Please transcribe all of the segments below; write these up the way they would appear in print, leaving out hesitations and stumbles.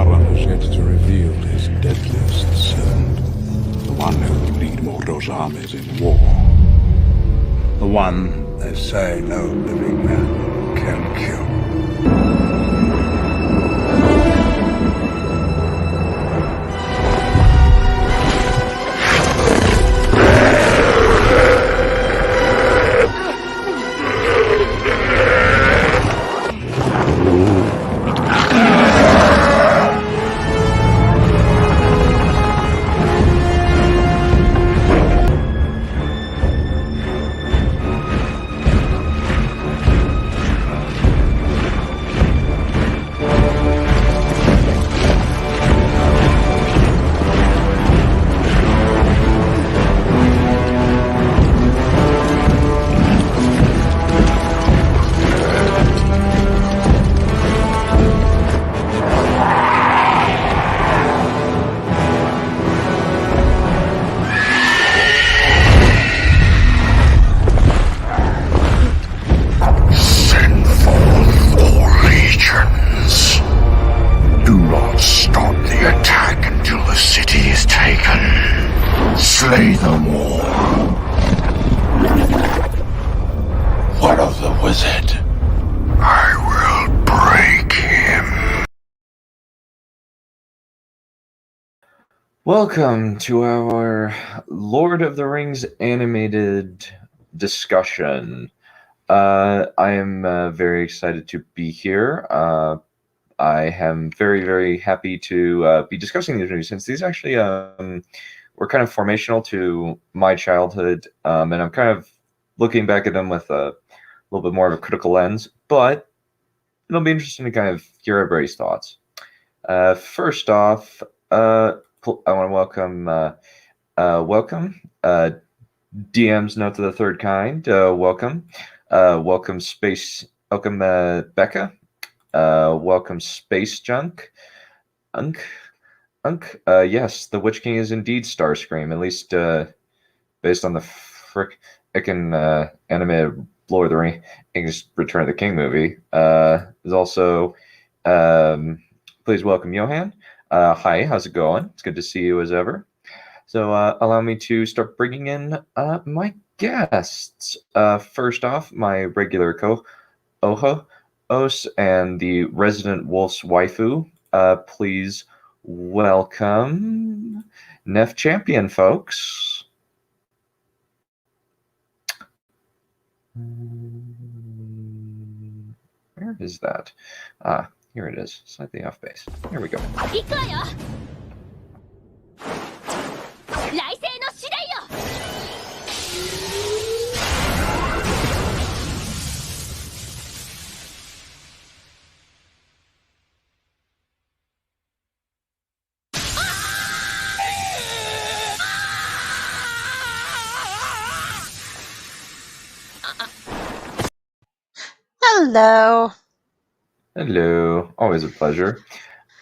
Sauron has yet to reveal his deadliest servant. The one who will lead Mordor's armies in war. The one they say no living man can kill. Slay them all. What of the wizard? I will break him. Welcome to our Lord of the Rings animated discussion. I am very excited to be here. I am very, very happy to be discussing these movies, since these actually were kind of formational to my childhood, and I'm kind of looking back at them with a little bit more of a critical lens, but it'll be interesting to kind of hear everybody's thoughts. First off, I want to welcome DM's Note to the Third Kind. Welcome Becca. Welcome Space Junk. Yes, the Witch King is indeed Starscream, at least based on the frickin' animated Lord of the Rings Return of the King movie. There's also, please welcome Johan. Hi, how's it going? It's good to see you as ever. So allow me to start bringing in my guests. First off, my regular co-host and the resident Wolf's waifu. Please welcome Neph Champion, folks. Where is that? Here it is. Slightly off base. Here we go. Hello. Hello. Always a pleasure.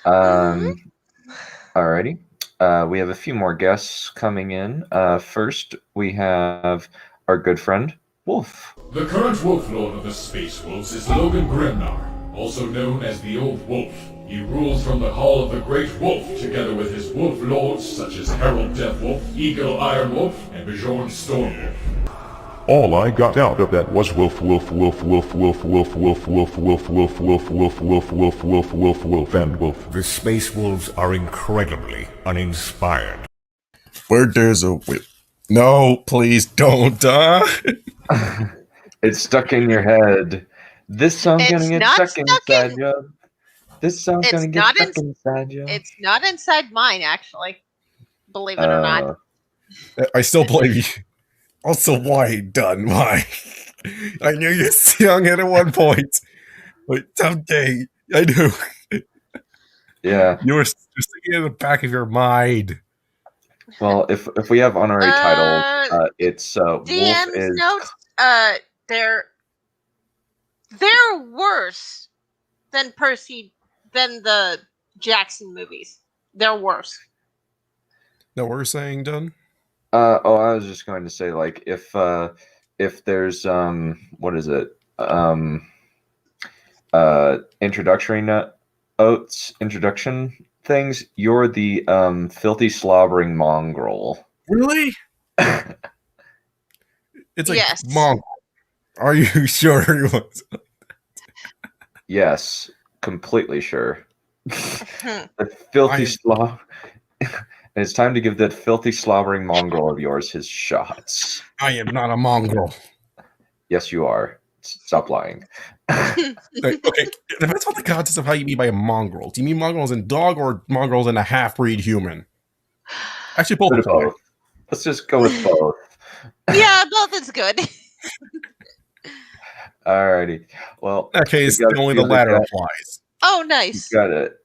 Alrighty. We have a few more guests coming in. First, we have our good friend, Wolf. The current Wolf Lord of the Space Wolves is Logan Grimnar, also known as the Old Wolf. He rules from the Hall of the Great Wolf, together with his Wolf Lords such as Harold Deathwolf, Eagle Ironwolf, and Bjorn Stormwolf. All I got out of that was wolf, wolf, wolf, wolf, wolf, wolf, wolf, wolf, wolf, wolf, wolf, wolf, wolf, wolf, wolf, wolf, wolf, and wolf. The Space Wolves are incredibly uninspired. Where there's a whip. No, please don't. It's stuck in your head. This song's gonna get stuck inside you. This song's gonna get stuck inside you. It's not inside mine, actually. Believe it or not. I still blame you. Also, why done? Why? I knew you sung it at one point. But someday, I knew. Yeah. You were just thinking in the back of your mind. Well, if we have honorary titles, it's Wolf DM's is... notes, they're worse than the Jackson movies. They're worse. No, what we're saying, Done? I was just going to say, like, if there's what is it? Introduction things, you're the filthy slobbering mongrel. Really? It's like Yes. mongrel. Are you sure he was? Yes, completely sure. Hmm. The filthy And it's time to give that filthy slobbering mongrel of yours his shots. I am not a mongrel. Yes, you are. Stop lying. Okay, it depends on the context of how you mean by a mongrel. Do you mean mongrels in dog or mongrels in a half-breed human? Actually, both are fine. Let's just go with both. Yeah, both is good. Alrighty. Well, In that case, only the latter applies. Oh, nice.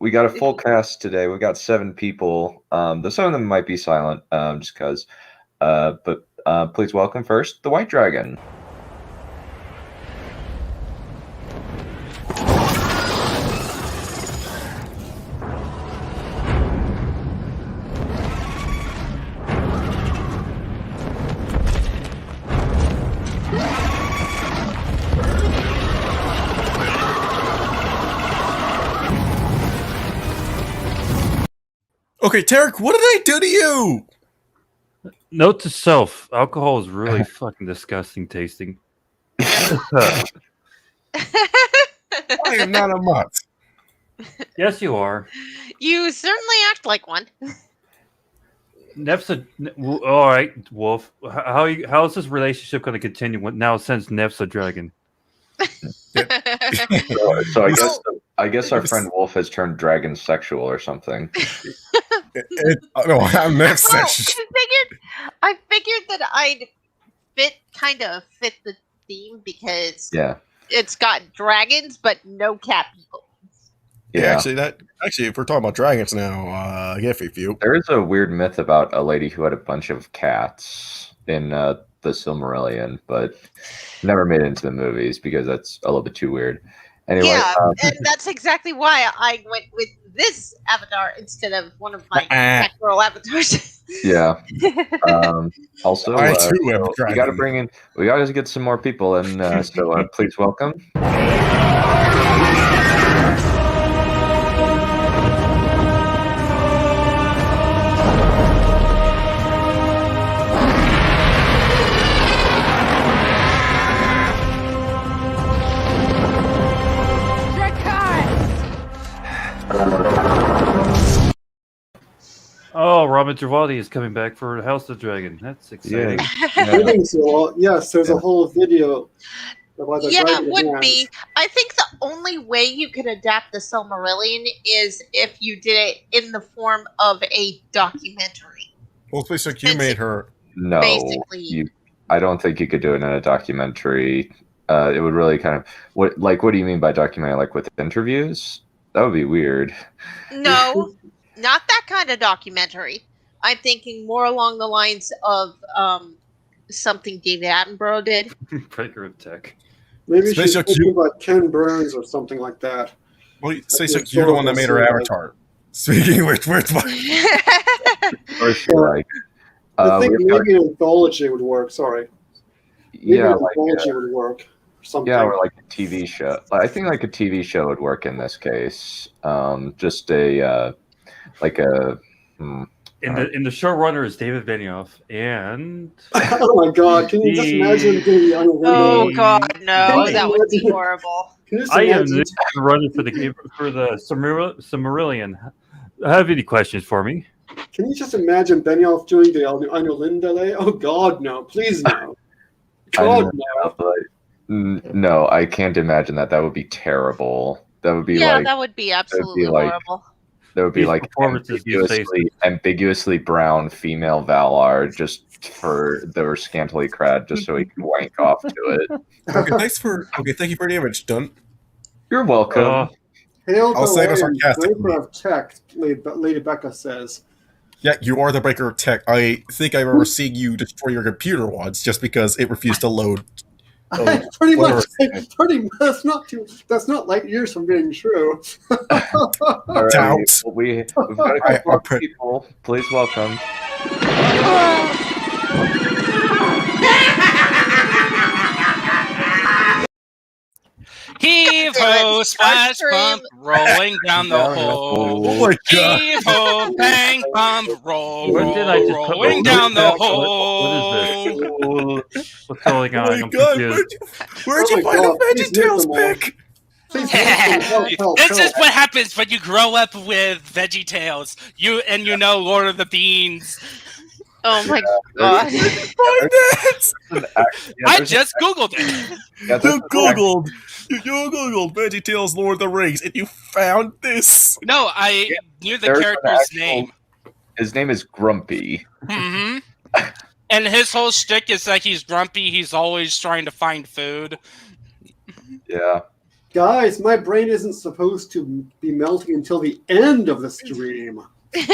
We got a full cast today. We got 7 people. Though some of them might be silent, just because. But please welcome first the White Dragon. Okay, Tarek, what did I do to you? Note to self: alcohol is really fucking disgusting tasting. I am not a mutt. Yes, you are. You certainly act like one. Neph's all right, Wolf. How is this relationship going to continue now since Neph's a dragon? So I guess our friend Wolf has turned dragon sexual or something. No, I'm next session. I figured that I'd kind of fit the theme because it's got dragons but no cat people. Yeah, actually, if we're talking about dragons now, I get a few. There is a weird myth about a lady who had a bunch of cats in the Silmarillion, but never made it into the movies because that's a little bit too weird. Anyway, and that's exactly why I went with this avatar instead of one of my cat girl avatars. Yeah. Also, I too am we got to get some more people, and so please welcome. Oh, Robin Travadi is coming back for House of the Dragon. That's exciting. Yes, there's a whole video about the Yeah, dragon it would dance. be. I think the only way you could adapt the Silmarillion is if you did it in the form of a documentary. Well, it's basically you made her. No, basically. I don't think you could do it in a documentary. It would really kind of what do you mean by documentary? Like with interviews? That would be weird. No, not that kind of documentary. I'm thinking more along the lines of something David Attenborough did. Breaker of Tech. Maybe she's thinking about Ken Burns or something like that. Well, say so you're the one that made her avatar. Speaking of which, where's my? Or she like. I think maybe an anthology would work. Sorry. Maybe Yeah, an anthology would work. Or something. Yeah, or like a TV show. I think like a TV show would work in this case. Just a like a. In the showrunner is David Benioff and. Oh my God! Can you just imagine being the Oh God, no! That would be horrible. I am the runner for the Silmarillion. Have any questions for me? Can you just imagine Benioff doing the Anolindale? Oh God, no! Please no! God no! No, I can't imagine that. That would be terrible. That would be that would be absolutely horrible. There would be like ambiguously brown female Valar just for their scantily clad, just so he can wank off to it. Thank you for the image, Dun. You're welcome. I'll say this sarcastically. Breaker of Tech, Lady Becca says. Yeah, you are the breaker of tech. I think I've ever seen you destroy your computer once just because it refused to load. Pretty much. That's not like years from being true. Right, Doubt. We've got a couple of people. Please welcome. Heave ho, splash bump, rolling down the hole. Oh my god! Heave ho, bang bump, roll, Where did I just put rolling my down the notes? hole. What is this? What's going on? Oh my I'm god! confused. Where'd you find a VeggieTales pick? This is what happens when you grow up with VeggieTales. You know Lord of the Beans. Oh my god! Find that? I just googled it. You googled VeggieTales Lord of the Rings, and you found this. No, I knew the There's an character's actual- name. His name is Grumpy. hmm And his whole shtick is that he's grumpy. He's always trying to find food. Yeah. Guys, my brain isn't supposed to be melting until the end of the stream. Hey,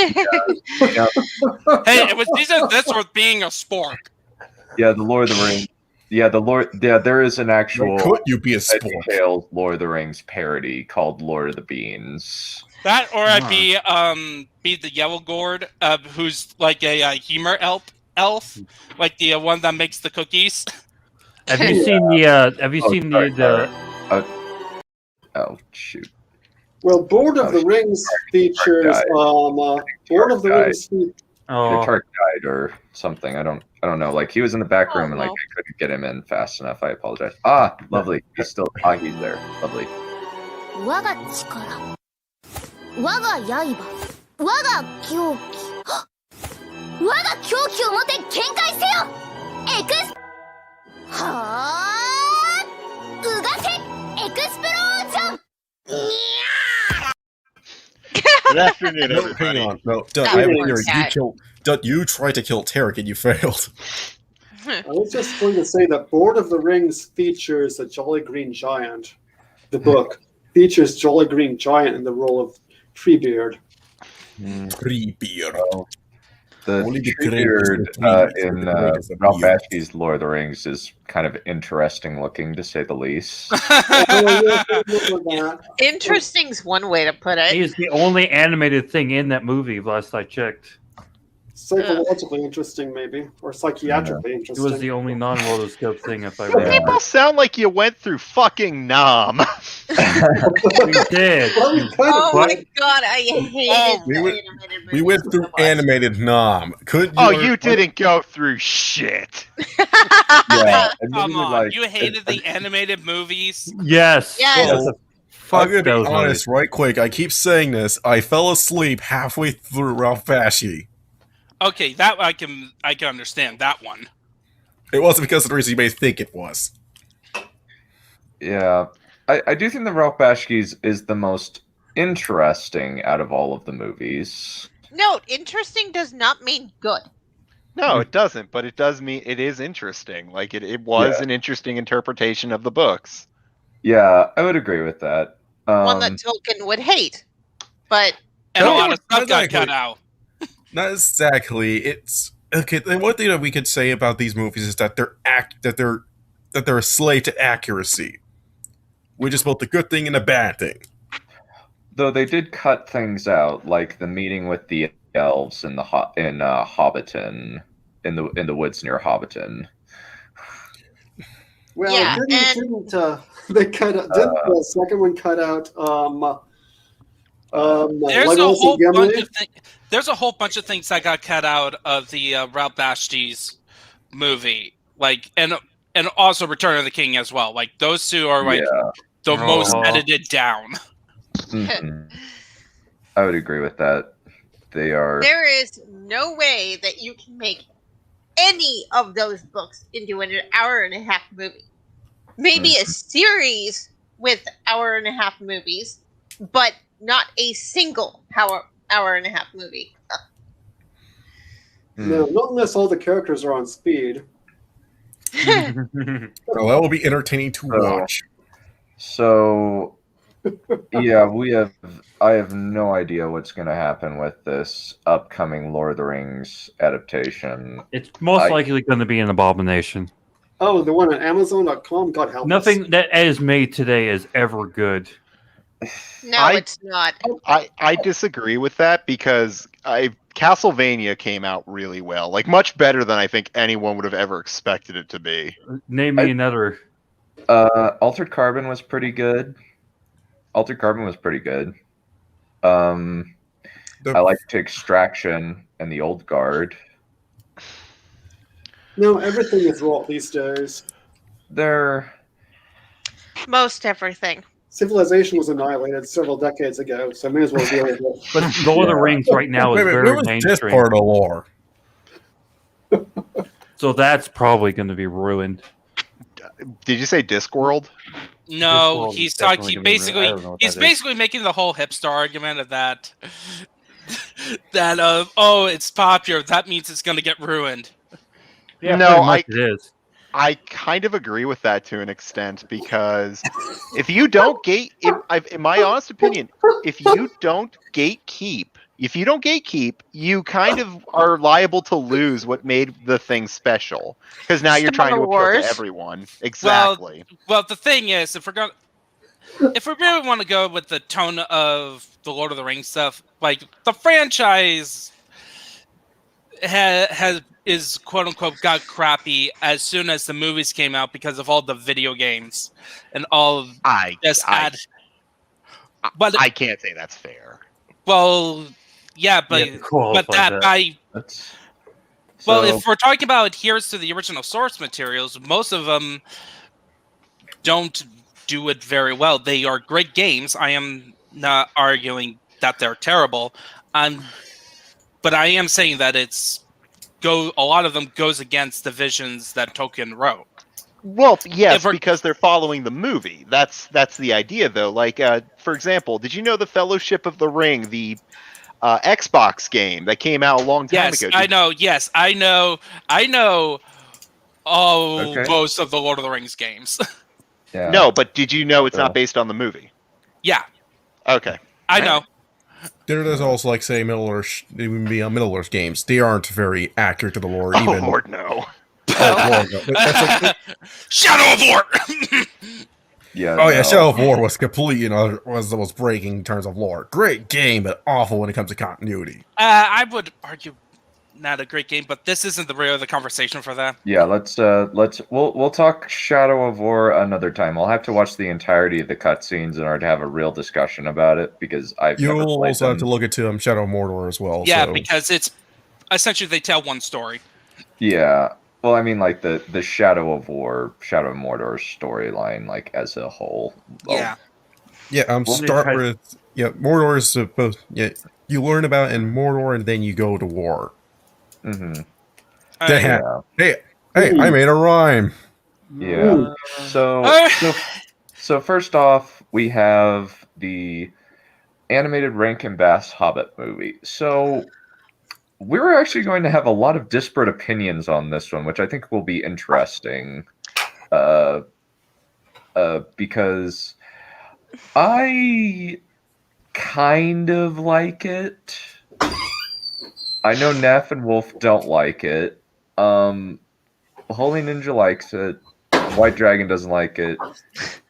it was this was being a spork. Yeah, the Lord of the Rings. Yeah, there is an actual Could you be a sport? VeggieTales Lord of the Rings parody called Lord of the Beans. That or I'd be the Yellow Gourd, who's like a humor elf, like the one that makes the cookies. Have you seen the? Have you seen the? Oh shoot! Well, Lord of the Rings features Lord of the Rings. The Tark died or something. I don't know. Like he was in the back room and like I couldn't get him in fast enough. I apologize. Ah, lovely. He's still. He's there. Lovely. 我が力我が刃我が狂気我が狂気をもて見解せよエクスはーうがせエクスプロージョン Good afternoon, No, everybody. hang on. No, Dud, I have a theory. You tried to kill Tarek and you failed. I was just going to say that Lord of the Rings features a Jolly Green Giant. The book features Jolly Green Giant in the role of Treebeard. Treebeard. The Only the Treebeard green in is the Ralph beard. Bakshi's Lord of the Rings is kind of interesting looking, to say the least. Interesting's one way to put He it. is the only animated thing in that movie. Last I checked, Psychologically interesting, maybe, or psychiatrically it interesting. was the only non-rotoscope thing. If I You remember, people sound like you went through fucking Nom. we did. Oh my god, I hated We the went- animated We went through animated Nom. Couldn't you? Oh, you didn't go through shit. Yeah, Come on, you hated the animated movies. Yes. Yes. I'm gonna be those honest, right quick. I keep saying this. I fell asleep halfway through Ralph Bakshi. Okay, that I can understand that one. It wasn't because of the reason you may think it was. Yeah, I do think the Ralph Bakshi is the most interesting out of all of the movies. Note, interesting does not mean good. No, it doesn't, but it does mean it is interesting. Like it was an interesting interpretation of the books. Yeah, I would agree with that. One that Tolkien would hate. But And a No, lot of stuff got exactly. cut out. Not exactly. It's okay. The one thing that we could say about these movies is that they're a slave to accuracy, which is both the good thing and the bad thing. Though they did cut things out, like the meeting with the elves in Hobbiton, in the woods near Hobbiton. Well, Yeah, didn't they cut out? Didn't the second one cut out? There's a whole bunch of things that got cut out of the Ralph Bakshi's movie, like and also Return of the King as well. Like those two are like the most edited down. Mhm. I would agree with that. They are. there is no way that you can make any of those books into an hour-and-a-half movie. Maybe a series with hour-and-a-half movies, but not a single hour-and-a-half movie. No, not unless all the characters are on speed. Well, that will be entertaining to watch. So, yeah, I have no idea what's going to happen with this upcoming Lord of the Rings adaptation. It's most likely going to be an abomination. Oh, the one on Amazon.com. God help us. Nothing that is made today is ever good. No, it's not. I disagree with that because Castlevania came out really well, like much better than I think anyone would have ever expected it to be. Name me another. Altered Carbon was pretty good. I liked Extraction and the Old Guard. No, everything is rot these days. Most everything. Civilization was annihilated several decades ago, so I may as well deal with it. But Lord of the Rings right now is very mainstream. Part of lore. So that's probably going to be ruined. Did you say Discworld? No, Discworld he's is talking. definitely gonna be ruined. I don't know what He's that is. basically making the whole hipster argument of that. Oh, it's popular. That means it's going to get ruined. Yeah, No, pretty much it is. I kind of agree with that to an extent because if you don't in my honest opinion, if you don't gatekeep, you kind of are liable to lose what made the thing special because now you're trying to appeal to everyone. Exactly. Well, the thing is, if we really want to go with the tone of the Lord of the Rings stuff, like the franchise is quote unquote got crappy as soon as the movies came out because of all the video games and all but I can't say that's fair. Well, yeah, but if we're talking about adherence to the original source materials, most of them don't do it very well. They are great games. I am not arguing that they're terrible. But I am saying that a lot of them goes against the visions that Tolkien wrote. Well, yes, because they're following the movie. That's the idea, though. Like, for example, did you know the Fellowship of the Ring, the Xbox game that came out a long time ago? I know. Yes, I know. Most of the Lord of the Rings games. Yeah. No, but did you know it's not based on the movie? Yeah. Okay. I know. There's also, like, say, Middle-earth games. They aren't very accurate to the lore, even. Oh, Lord, no. Shadow of War! Yeah, Shadow of War was completely, was breaking in terms of lore. Great game, but awful when it comes to continuity. I would argue not a great game, but this isn't the conversation for that. Yeah, we'll talk Shadow of War another time. I'll have to watch the entirety of the cutscenes in order to have a real discussion about it because You'll also have to look into Shadow of Mordor as well. Yeah, because it's essentially they tell one story. Yeah. Well, I mean, like the Shadow of Mordor storyline, like as a whole. Yeah. Start with Mordor is supposed. Yeah, you learn about it in Mordor, and then you go to war. Mm-hmm. Hey, I made a rhyme. Yeah. So first off, we have the animated Rankin Bass Hobbit movie. So we're actually going to have a lot of disparate opinions on this one, which I think will be interesting. Because I kind of like it. I know Neph and Wolf don't like it. Holy Ninja likes it. White Dragon doesn't like it.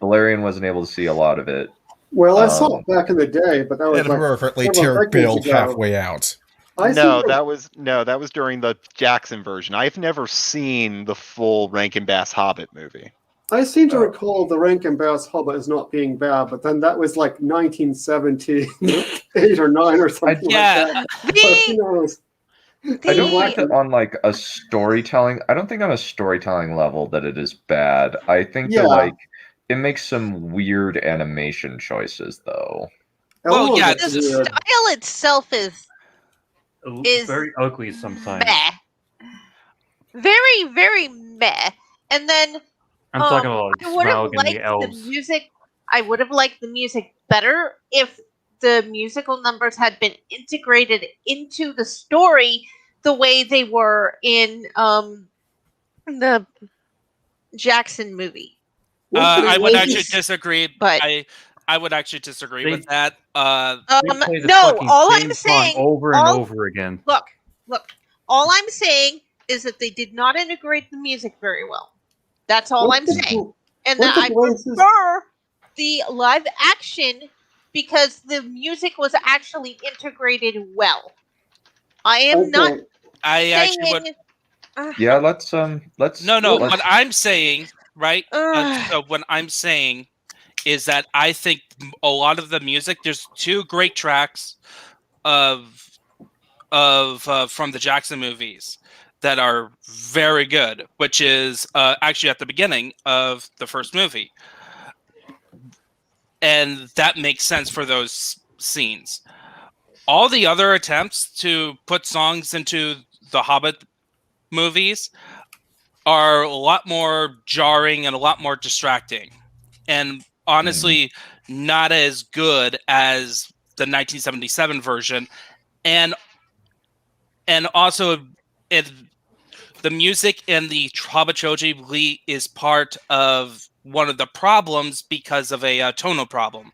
Valerian wasn't able to see a lot of it. Well, I saw it back in the day, but that was perfectly build halfway out. That was during the Jackson version. I've never seen the full Rankin Bass Hobbit movie. I seem to recall the Rankin Bass Hobbit as not being bad, but then that was like 1978 or 9 or something like that. I don't like it on like a storytelling. I don't think on a storytelling level that it is bad. I think that like it makes some weird animation choices though. Well, yeah, the style itself is very ugly sometimes. Meh. Very, very meh. And then I'm talking about I would have liked the music. I would have liked the music better if the musical numbers had been integrated into the story the way they were in the Jackson movie. I would actually disagree, but I would actually disagree with that. No, all I'm saying over and over again. Look. All I'm saying is that they did not integrate the music very well. That's all I'm saying. And that I prefer the live action because the music was actually integrated well. I am I actually would. Yeah, let's. No. What I'm saying right? So what I'm saying is that I think a lot of the music. There's 2 great tracks of from the Jackson movies that are very good, which is actually at the beginning of the first movie, and that makes sense for those scenes. All the other attempts to put songs into the Hobbit movies are a lot more jarring and a lot more distracting, and honestly not as good as the 1977 version. And also the music in the Hobbit trilogy is part of one of the problems because of a tonal problem.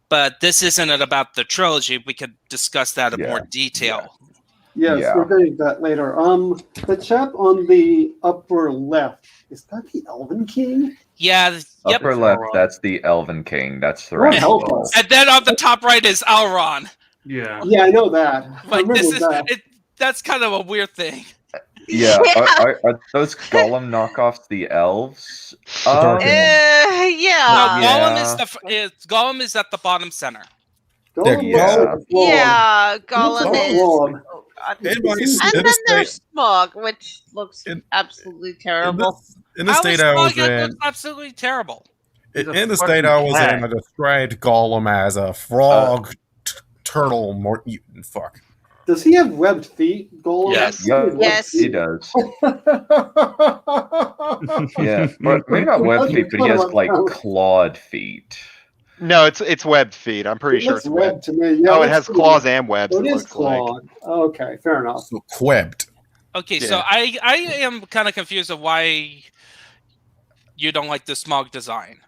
But this isn't about the trilogy. We could discuss that in more detail. Yes, we're going to do that later. The chap on the upper left, is that the Elven King? Yeah. Upper left, that's the Elven King. That's the right. And then on the top right is Elrond. Yeah. Yeah, I know that. Like that's kind of a weird thing. Yeah, are those Gollum knockoffs the elves? No, Yeah. Gollum is at the bottom center. Gollum Gollum is. And then there's Smog, which looks absolutely terrible. In the state I was in, looks absolutely terrible. In the state I was in, I described Gollum as a frog, turtle, mutant. Fuck. Does he have webbed feet, Gollum? Yes, he does. Yeah, but maybe not webbed feet, but he has like clawed feet. No, it's webbed feet. I'm pretty sure it's webbed. To me. Yeah, oh, it has claws and webs. It is clawed. Like. Okay, fair enough. So webbed. Okay, so I am kind of confused of why you don't like the Smog design.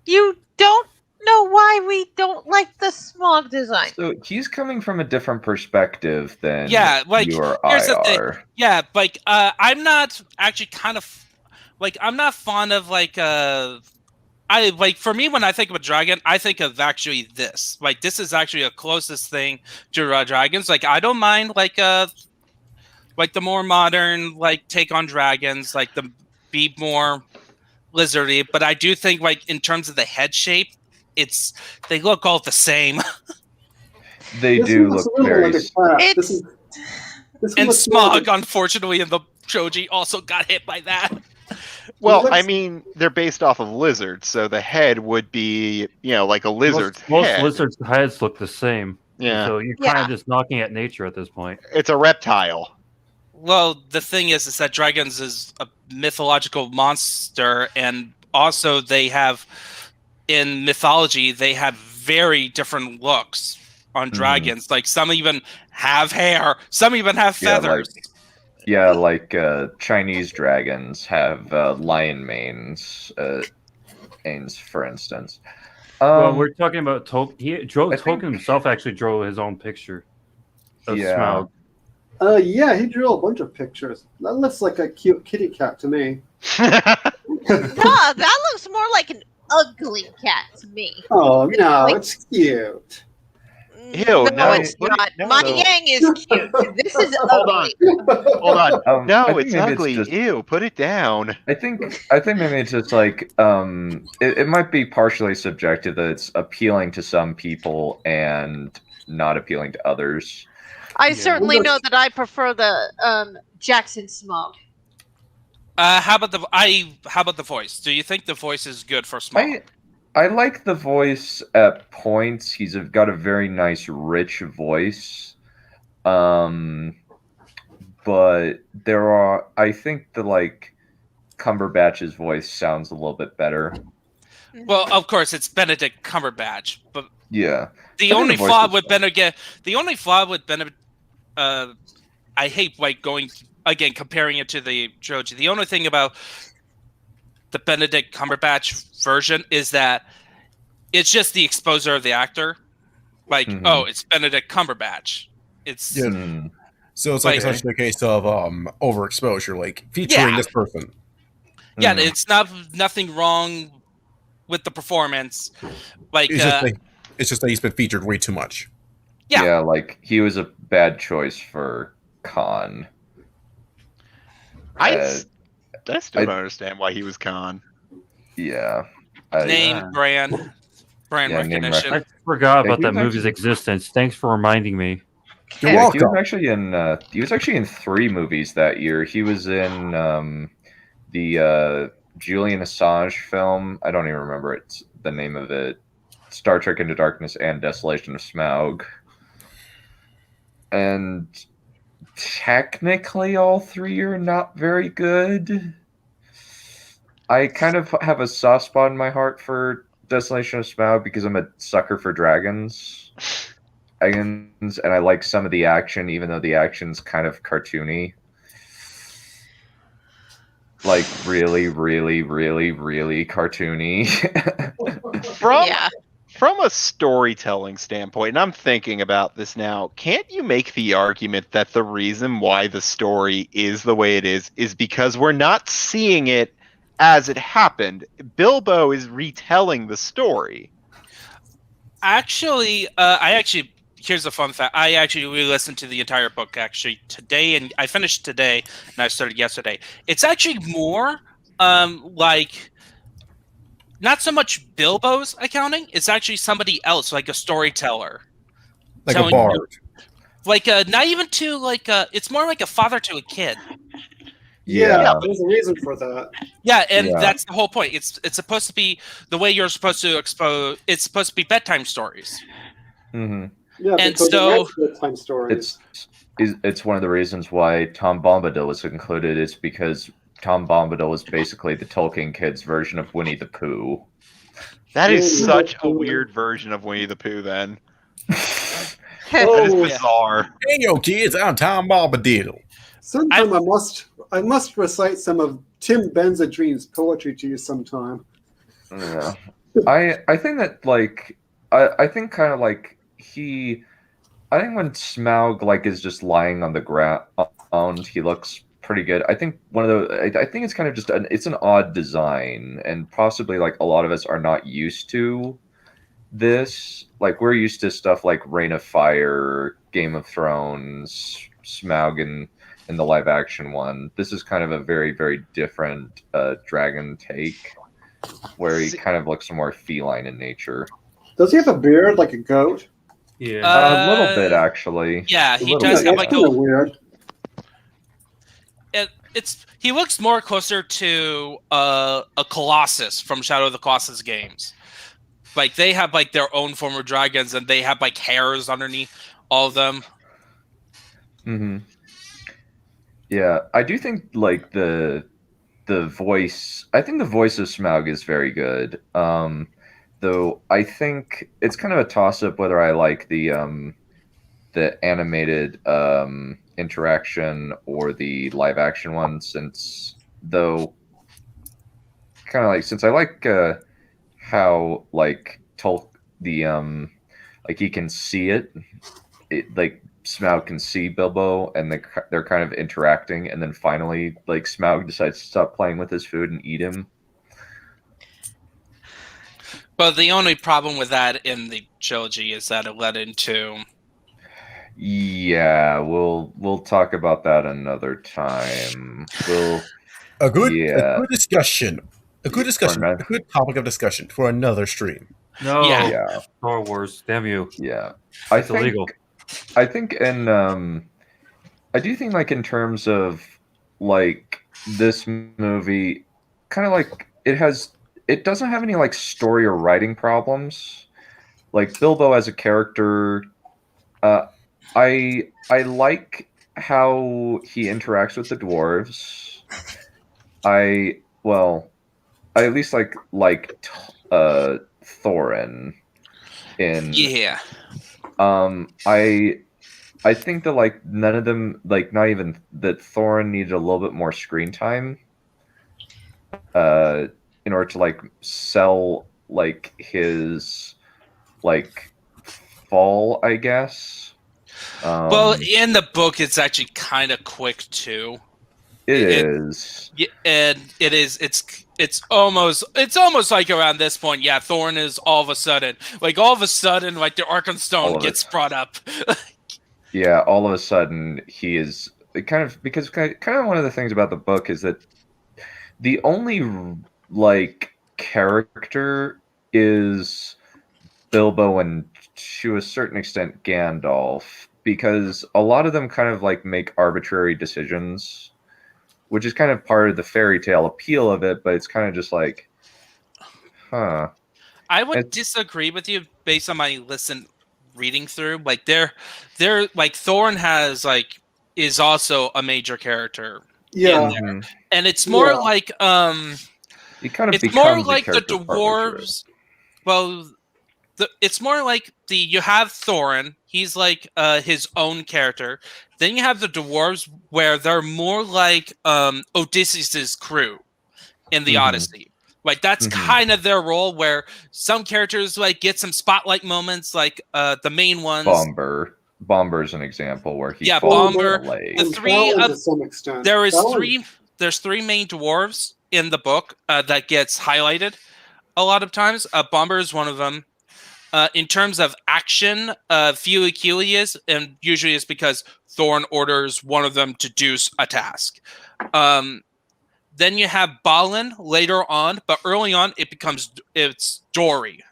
You don't know why we don't like the Smog design. So he's coming from a different perspective than like you or here's I the thing. are. Yeah, like I'm not actually I'm not fond of I like, for me, when I think of a dragon, I think of actually this. Like, this is actually the closest thing to dragons. Like, I don't mind the more modern take on dragons, like the be more lizardy. But I do think in terms of the head shape, they look all the same. They do look very. And Smog, unfortunately, in the trilogy, also got hit by that. Well, I mean, they're based off of lizards, so the head would be, like a lizard's head. Most lizards' heads look the same. Yeah. So you're kind of just knocking at nature at this point. It's a reptile. Well, the thing is that dragons is a mythological monster, and also they have, in mythology, they have very different looks on dragons. Like, some even have hair, some even have feathers. Chinese dragons have lion manes, for instance. Well, we're talking about Tolkien. Tolkien himself actually drew his own picture of Smaug. Yeah, he drew a bunch of pictures. That looks like a cute kitty cat to me. That looks more like an ugly cat to me. Oh, no, it's cute. Ew, no, it's not. My Yang is cute. This is ugly. Hold on. No, it's maybe ugly. it's just- Ew, put it down. I think maybe it's just it might be partially subjective that it's appealing to some people and not appealing to others. I certainly know that I prefer the Jackson Smog. How about the voice? Do you think the voice is good for Smog? I like the voice at points. He's got a very nice, rich voice. But I think Cumberbatch's voice sounds a little bit better. Well, of course, it's Benedict Cumberbatch, but yeah. The only flaw with Benedict, I hate comparing it to the trilogy. The only thing about the Benedict Cumberbatch version is that it's just the exposure of the actor. It's Benedict Cumberbatch. It's so it's essentially a case of overexposure, featuring this person. Yeah, it's nothing wrong with the performance. It's just that he's been featured way too much. Yeah, he was a bad choice for Khan. I still don't understand why he was Khan. Yeah. Name, brand recognition. I forgot about he that was movie's existence. Thanks for reminding me. You're He welcome. was actually in 3 movies that year. He was in the Julian Assange film. I don't even remember the name of it. Star Trek Into Darkness and Desolation of Smaug. And technically all 3 are not very good. I kind of have a soft spot in my heart for Desolation of Smaug because I'm a sucker for dragons. And I like some of the action, even though the action's kind of cartoony. Like really, really, really, really cartoony. From a storytelling standpoint, and I'm thinking about this now, can't you make the argument that the reason why the story is the way it is because we're not seeing it as it happened? Bilbo is retelling the story. Actually, here's a fun fact. I actually re-listened to the entire book today, and I finished today, and I started yesterday. It's actually more like not so much Bilbo's accounting. It's actually somebody else, like a storyteller, like a bard. Not even to it's more like a father to a kid. Yeah, there's a reason for that. Yeah, and that's the whole point. It's supposed to be the way you're supposed to expose. It's supposed to be bedtime stories. Mm-hmm. Yeah, and because so bedtime stories. It's one of the reasons why Tom Bombadil was included. Is because Tom Bombadil was basically the Tolkien kids' version of Winnie the Pooh. That is such a weird version of Winnie the Pooh, then. That is bizarre. Hey, yo, kids, I'm Tom Bombadil. Sometime I must recite some of Tim Benzedrine's poetry to you sometime. Yeah, I think that I think kind of like I think when Smaug is just lying on the ground, he looks pretty good. I think I think it's kind of just it's an odd design, and possibly a lot of us are not used to this. We're used to stuff like Reign of Fire, Game of Thrones, Smaug in the live action one. This is kind of a very, very different dragon take, where he kind of looks more feline in nature. Does he have a beard like a goat? Yeah, a little bit actually. Yeah, he does have a weird. He looks more closer to a Colossus from Shadow of the Colossus games. They have their own form of dragons, and they have hairs underneath all of them. Mm-hmm. Yeah, I do think the voice. I think the voice of Smaug is very good. Though I think it's kind of a toss-up whether I like the animated interaction or the live action one, since I like how he can see it Smaug can see Bilbo, and they're kind of interacting, and then finally Smaug decides to stop playing with his food and eat him. But the only problem with that in the trilogy is that it led into. Yeah, we'll talk about that another time. A good discussion. A good topic of discussion for another stream. No, yeah. Star Wars, damn you. Yeah, it's illegal. I think, and I do think in terms of this movie, kind of it doesn't have any story or writing problems. Bilbo as a character, I like how he interacts with the dwarves. I at least like Thorin in I think that none of them not even that Thorin needed a little bit more screen time in order to sell his fall, I guess. Well, in the book it's actually kind of quick too. It is. And it is it's almost around this point, Thorin is all of a sudden the Arkenstone gets brought up. Yeah, all of a sudden he is kind of, because kind of one of the things about the book is that The only like character is Bilbo and to a certain extent Gandalf, because a lot of them kind of like make arbitrary decisions, which is kind of part of the fairy tale appeal of it, but it's kind of just like, huh. I would disagree with you based on my reading through. Like they're like Thorin is also a major character. Yeah. In there. And it's more like it kind of it's more like the dwarves. Well, it's more like you have Thorin. He's like his own character. Then you have the dwarves, where they're more like Odysseus's crew in the Odyssey. Like that's kind of their role, where some characters like get some spotlight moments, like the main ones. Bomber's an example where he Bomber. To some extent. There's three main dwarves in the book that gets highlighted a lot of times. Bomber is one of them. In terms of action, Fuliculi and usually it's because Thorin orders one of them to do a task. Then you have Balin later on, but early on it's Dory.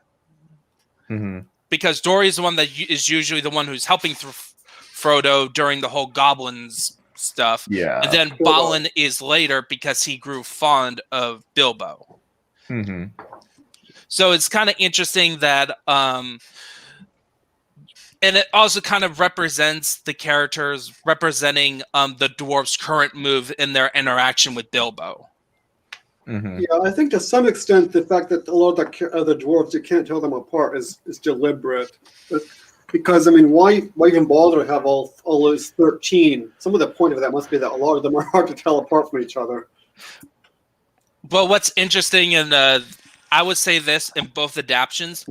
Because Dory is the one that is usually the one who's helping Frodo during the whole goblins stuff. Yeah. And then Balin is later because he grew fond of Bilbo. So it's kind of interesting that and it also kind of represents the characters representing the dwarves' current move in their interaction with Bilbo. Yeah, I think to some extent the fact that a lot of the dwarves, you can't tell them apart is deliberate. Because, I mean, why even bother to have all those 13? Some of the point of that must be that a lot of them are hard to tell apart from each other. But what's interesting, and I would say this in both adaptions,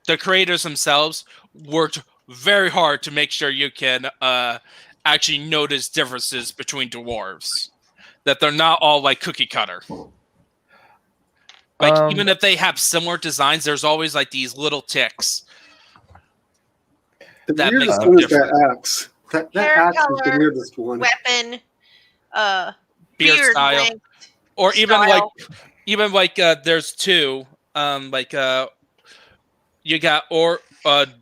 the creators themselves worked very hard to make sure you can actually notice differences between dwarves. That they're not all like cookie cutter. Like even if they have similar designs, there's always like these little ticks. The weirdest one is that axe. That axe is the weirdest one. Weapon, beard style, or even like there's two you got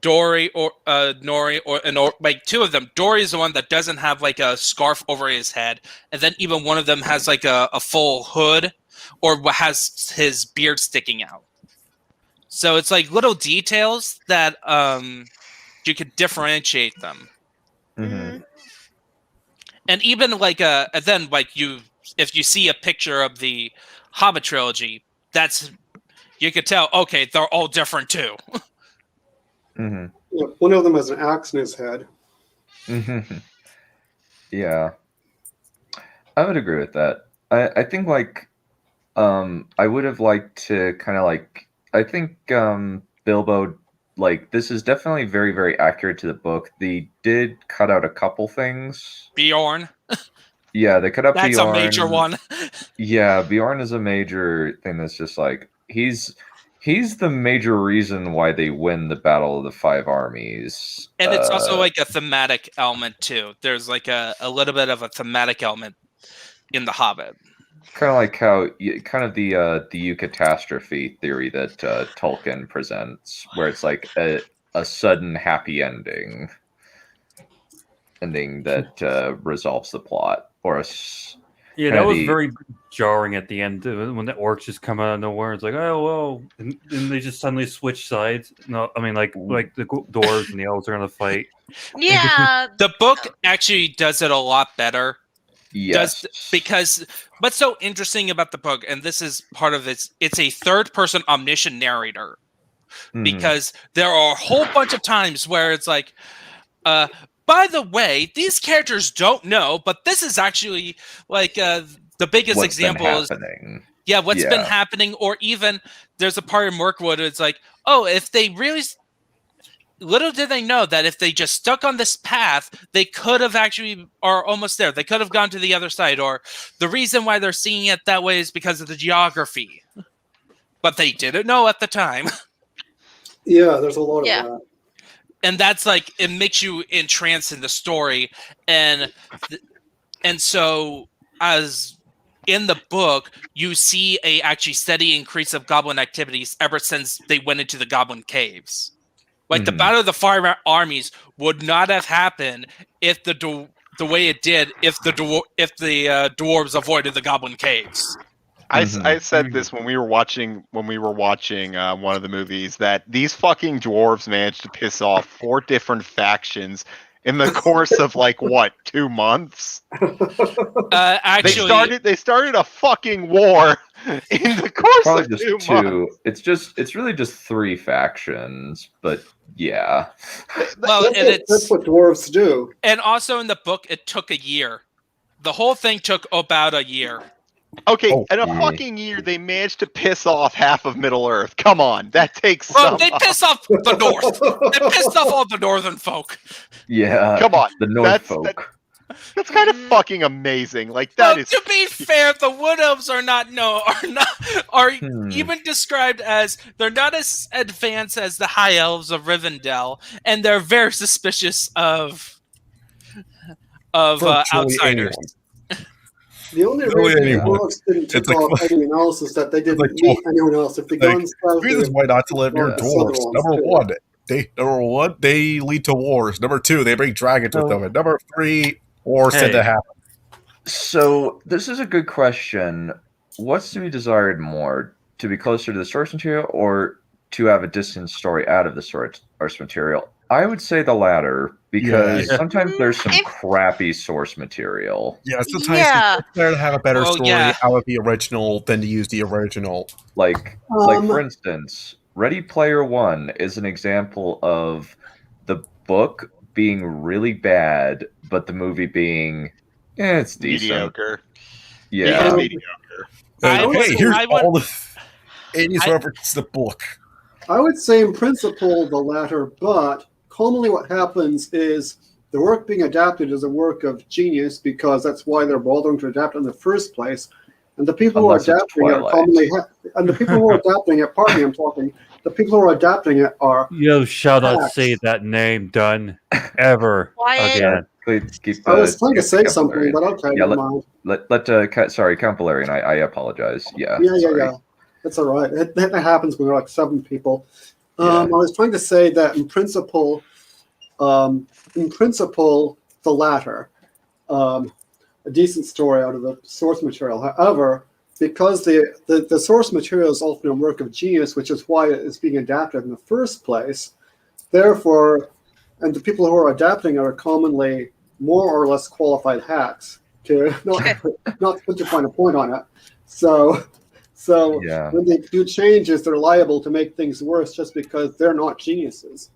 Dory or Nori or like two of them. Dory is the one that doesn't have like a scarf over his head, and then even one of them has like a full hood or has his beard sticking out. So it's like little details that you could differentiate them. And even like and then like if you see a picture of the Hobbit trilogy, you could tell, okay, they're all different too. Yeah, one of them has an axe in his head. Yeah, I would agree with that. I think like I would have liked to kind of like, I think Bilbo, like this is definitely very, very accurate to the book. They did cut out a couple things. Bjorn. Yeah, they cut out Bjorn. That's a major one. Yeah, Bjorn is a major thing that's just like, he's the major reason why they win the Battle of the Five Armies. And it's also like a thematic element too. There's like a little bit of a thematic element in The Hobbit. Kind of like how, kind of the eucatastrophe theory that Tolkien presents, where it's like a sudden happy ending that resolves the plot. Or yeah, that was very jarring at the end when the orcs just come out of nowhere. It's like, oh well, and they just suddenly switch sides. No, I mean like the dwarves and the elves are gonna fight. Yeah, the book actually does it a lot better. Yes, because what's so interesting about the book, and this is part of it's a third-person omniscient narrator. Because there are a whole bunch of times where it's like, by the way, these characters don't know, but this is actually like the biggest example is what's been happening, or even there's a part in Mirkwood. It's like, oh, if they really, little did they know that if they just stuck on this path, they could have actually are almost there. They could have gone to the other side, or the reason why they're seeing it that way is because of the geography, but they didn't know at the time. Yeah, there's a lot of that. And that's like, it makes you entranced in the story. And so as in the book, you see a actually steady increase of goblin activities ever since they went into the goblin caves. Like the Battle of the Fire Armies would not have happened if the way it did if the dwarves avoided the goblin caves. I said this when we were watching one of the movies, that these fucking dwarves managed to piss off 4 different factions in the course of 2 months. Actually, they started a fucking war in the course of just 2 months. It's really just 3 factions, but yeah. Well, that's what dwarves do. And also in the book, it took a year. The whole thing took about a year. Okay, in a fucking year, they managed to piss off half of Middle Earth. Come on, that takes some. They pissed off the North. They pissed off all the northern folk. Yeah. Come on, the North folk. That's kind of fucking amazing. To be fair, the Wood Elves are even described as they're not as advanced as the High Elves of Rivendell, and they're very suspicious of outsiders. The only reason the dwarves didn't take off anyone else is that they didn't meet anyone else. If they go south, reasons why not to live near dwarves. Number one, they lead to wars. Number 2, they bring dragons with them. And number 3, wars tend to happen. So this is a good question. What's to be desired more? To be closer to the source material, or to have a distant story out of the source material? I would say the latter, because sometimes there's some crappy source material. Yeah, sometimes it's better to have a better story out of the original than to use the original. Like for instance, Ready Player One is an example of the book being really bad, but the movie being it's decent. Mediocre. Yeah. Mediocre. Here's all the 80s reference to the book. I would say in principle the latter, but commonly what happens is the work being adapted is a work of genius, because that's why they're bothering to adapt in the first place. And the people who are adapting it commonly and the people who are adapting it, pardon me, I'm talking, the people who are adapting it are You shall not say that name done ever again. Please keep, I was trying to say something, but okay, never mind. Sorry, Count Valerian, I apologize. Yeah. That's all right. That happens when there are 7 people. I was trying to say that in principle, the latter, a decent story out of the source material. However, because the source material is often a work of genius, which is why it is being adapted in the first place, therefore, and the people who are adapting are commonly more or less qualified hacks, to not put your final point on it. So when they do changes, they're liable to make things worse just because they're not geniuses.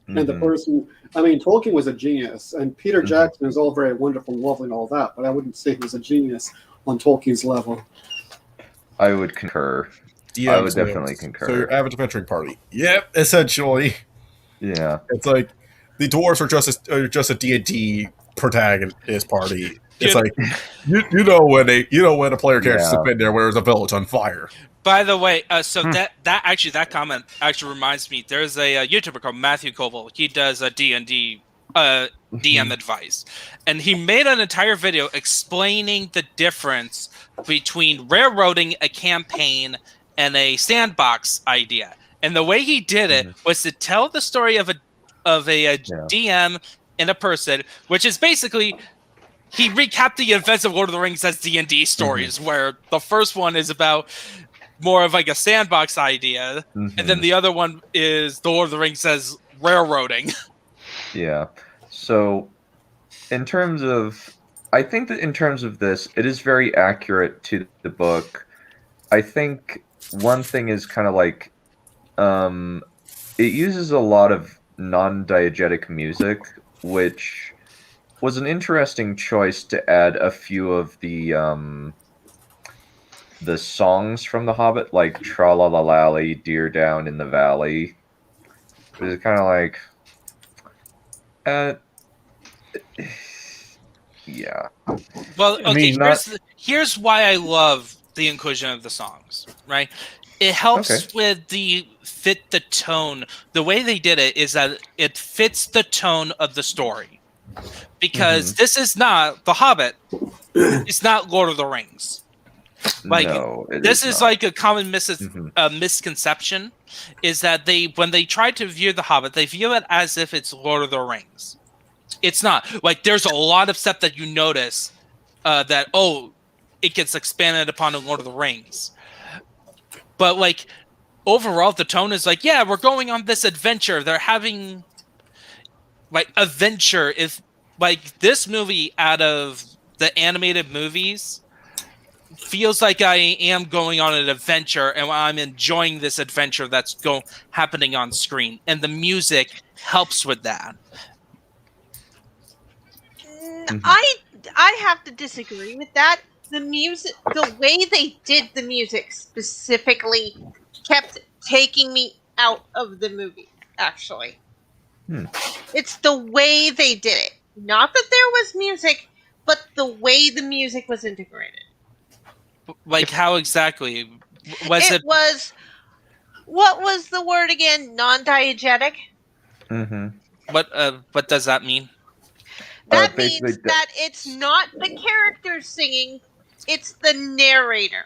And the person, Tolkien was a genius, and Peter Jackson is all very wonderful and lovely and all that, but I wouldn't say he was a genius on Tolkien's level. I would concur. Yeah, I would definitely concur. So your average adventuring party. Yep, essentially. Yeah. It's like the dwarves are just a D&D protagonist party. It's like you know when a player character has been there where there's a village on fire. By the way, that comment actually reminds me. There's a YouTuber called Matthew Koval. He does a D&D DM advice, and he made an entire video explaining the difference between railroading a campaign and a sandbox idea. And the way he did it was to tell the story of a DM and a person, which is basically he recapped the events of Lord of the Rings as D&D stories, where the first one is about more of like a sandbox idea, and then the other one is the Lord of the Rings as railroading. Yeah. So, I think that in terms of this, it is very accurate to the book. I think one thing is kind of like, it uses a lot of non-diegetic music, which was an interesting choice to add a few of the songs from The Hobbit, like Tra-la-la-lally, Deer Down in the Valley. It was kind of like, yeah. Well, okay, here's why I love the inclusion of the songs, right? It helps with fit the tone. The way they did it is that it fits the tone of the story. Because this is not The Hobbit. It's not Lord of the Rings. Like, no, this is not. like a common misconception, is that when they try to view The Hobbit, they view it as if it's Lord of the Rings. It's not. Like, there's a lot of stuff that you notice that, it gets expanded upon in Lord of the Rings. But, like, overall, the tone is like, yeah, we're going on this adventure. They're having, like, adventure. If, like, this movie out of the animated movies feels like I am going on an adventure and I'm enjoying this adventure that's happening on screen. And the music helps with that. I have to disagree with that. The music, the way they did the music specifically kept taking me out of the movie, actually. It's the way they did it. Not that there was music, but the way the music was integrated. Like, how exactly? What was the word again? Non-diegetic? What does that mean? That means that it's not the characters singing, it's the narrator.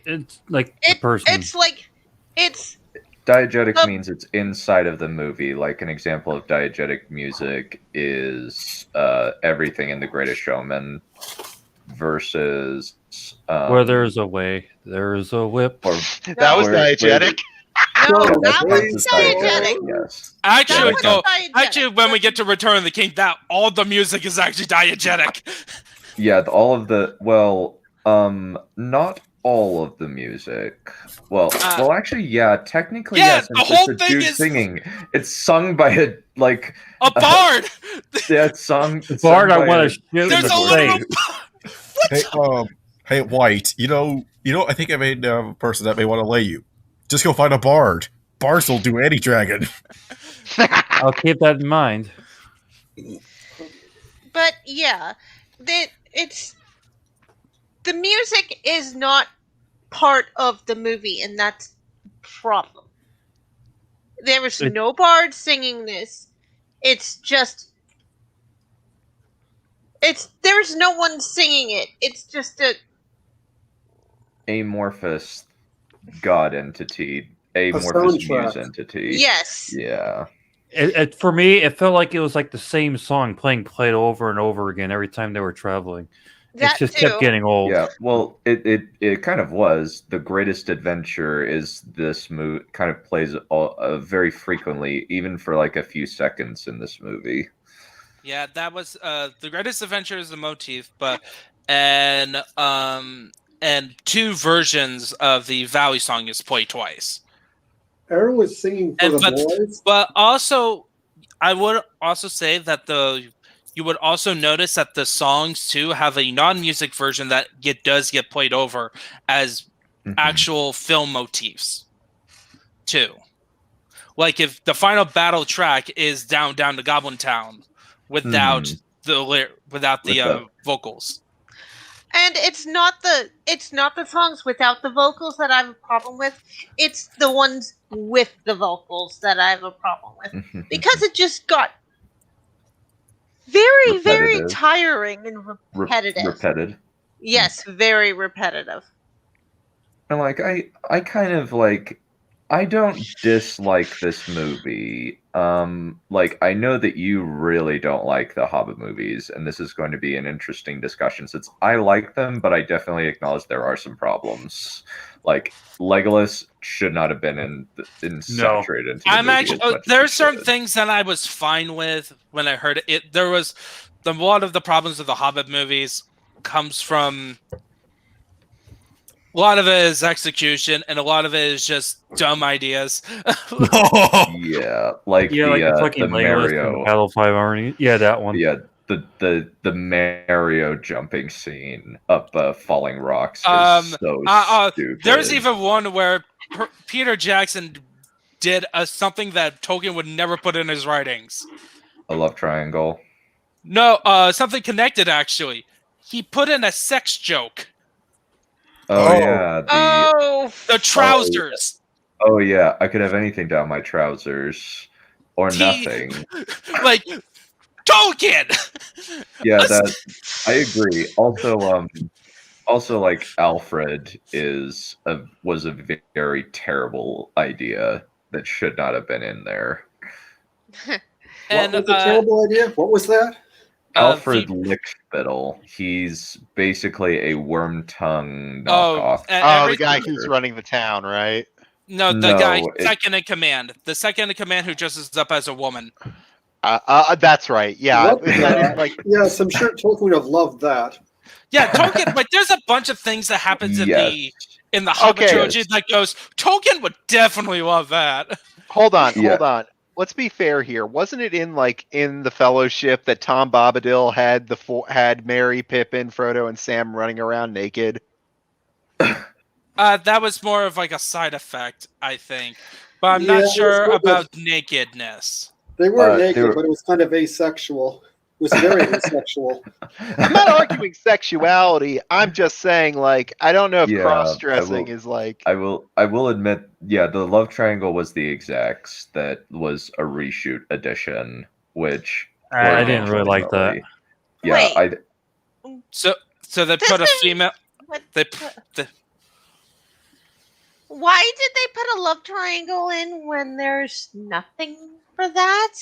It's like the person. It's diegetic means it's inside of the movie. Like, an example of diegetic music is Everything in The Greatest Showman versus Where There's a Way, There's a Whip. That was diegetic. No, that was diegetic. Yes. Actually, when we get to Return of the King, all the music is actually diegetic. Yeah, all of the not all of the music. Well, actually, yeah, technically, yes. The whole it's a thing dude is singing. It's sung by a bard. Yeah, it's sung. Bard, I want to shoot There's a little. Hey, White. You know. I think I made a person that may want to lay you. Just go find a bard. Bards will do any dragon. I'll keep that in mind. But yeah, the music is not part of the movie, and that's the problem. There was no bard singing this. It's just there's no one singing it. It's just a amorphous god entity, amorphous muse entity. Yes. Yeah. For me, it felt like it was like the same song played over and over again every time they were traveling. It just kept getting old. Yeah, well, it kind of was. The Greatest Adventure is this movie kind of plays very frequently, even for like a few seconds in this movie. Yeah, that was The Greatest Adventure is the motif, and two versions of the Valley song is played twice. Aaron was singing for the boys. But also, I would also say that you would also notice that the songs too have a non-music version that does get played over as actual film motifs too. Like, if the final battle track is down to Goblin Town without the vocals. And it's not the songs without the vocals that I have a problem with. It's the ones with the vocals that I have a problem with. Because it just got very, very tiring and repetitive. Yes, very repetitive. And like I kind of like, I don't dislike this movie. Like, I know that you really don't like the Hobbit movies, and this is going to be an interesting discussion since I like them, but I definitely acknowledge there are some problems. Like, Legolas should not have been saturated into the movie. There are certain things that I was fine with when I heard it. There was a lot of the problems of the Hobbit movies comes from. A lot of it is execution, and a lot of it is just dumb ideas. Yeah, like the Mario Battle 5 Army. Yeah, that one. Yeah, the Mario jumping scene up falling rocks is so stupid. There's even one where Peter Jackson did something that Tolkien would never put in his writings. A love triangle. No, something connected actually. He put in a sex joke. Oh yeah. The trousers. Oh yeah, I could have anything down my trousers, or nothing. Like, Tolkien. Yeah, that I agree. Also, like Alfred was a very terrible idea that should not have been in there. What was a terrible idea? What was that? Alfred Lickspittle. He's basically a Wormtongue knockoff. The guy who's running the town, right? No, the guy second in command. The second in command who dresses up as a woman. That's right. Yeah. Yes, I'm sure Tolkien would have loved that. Yeah, Tolkien. But there's a bunch of things that happens in the Hobbit trilogy that goes. Tolkien would definitely love that. Hold on. Let's be fair here. Wasn't it in the Fellowship that Tom Bombadil had Merry, Pippin, Frodo, and Sam running around naked? That was more of like a side effect, I think. But I'm not sure about nakedness. They were naked, but it was kind of asexual. It was very asexual. I'm not arguing sexuality. I'm just saying, I don't know if cross-dressing is I will admit, the love triangle was the execs. That was a reshoot edition, which I didn't really like that. Yeah, So they put a female. Why did they put a love triangle in when there's nothing for that?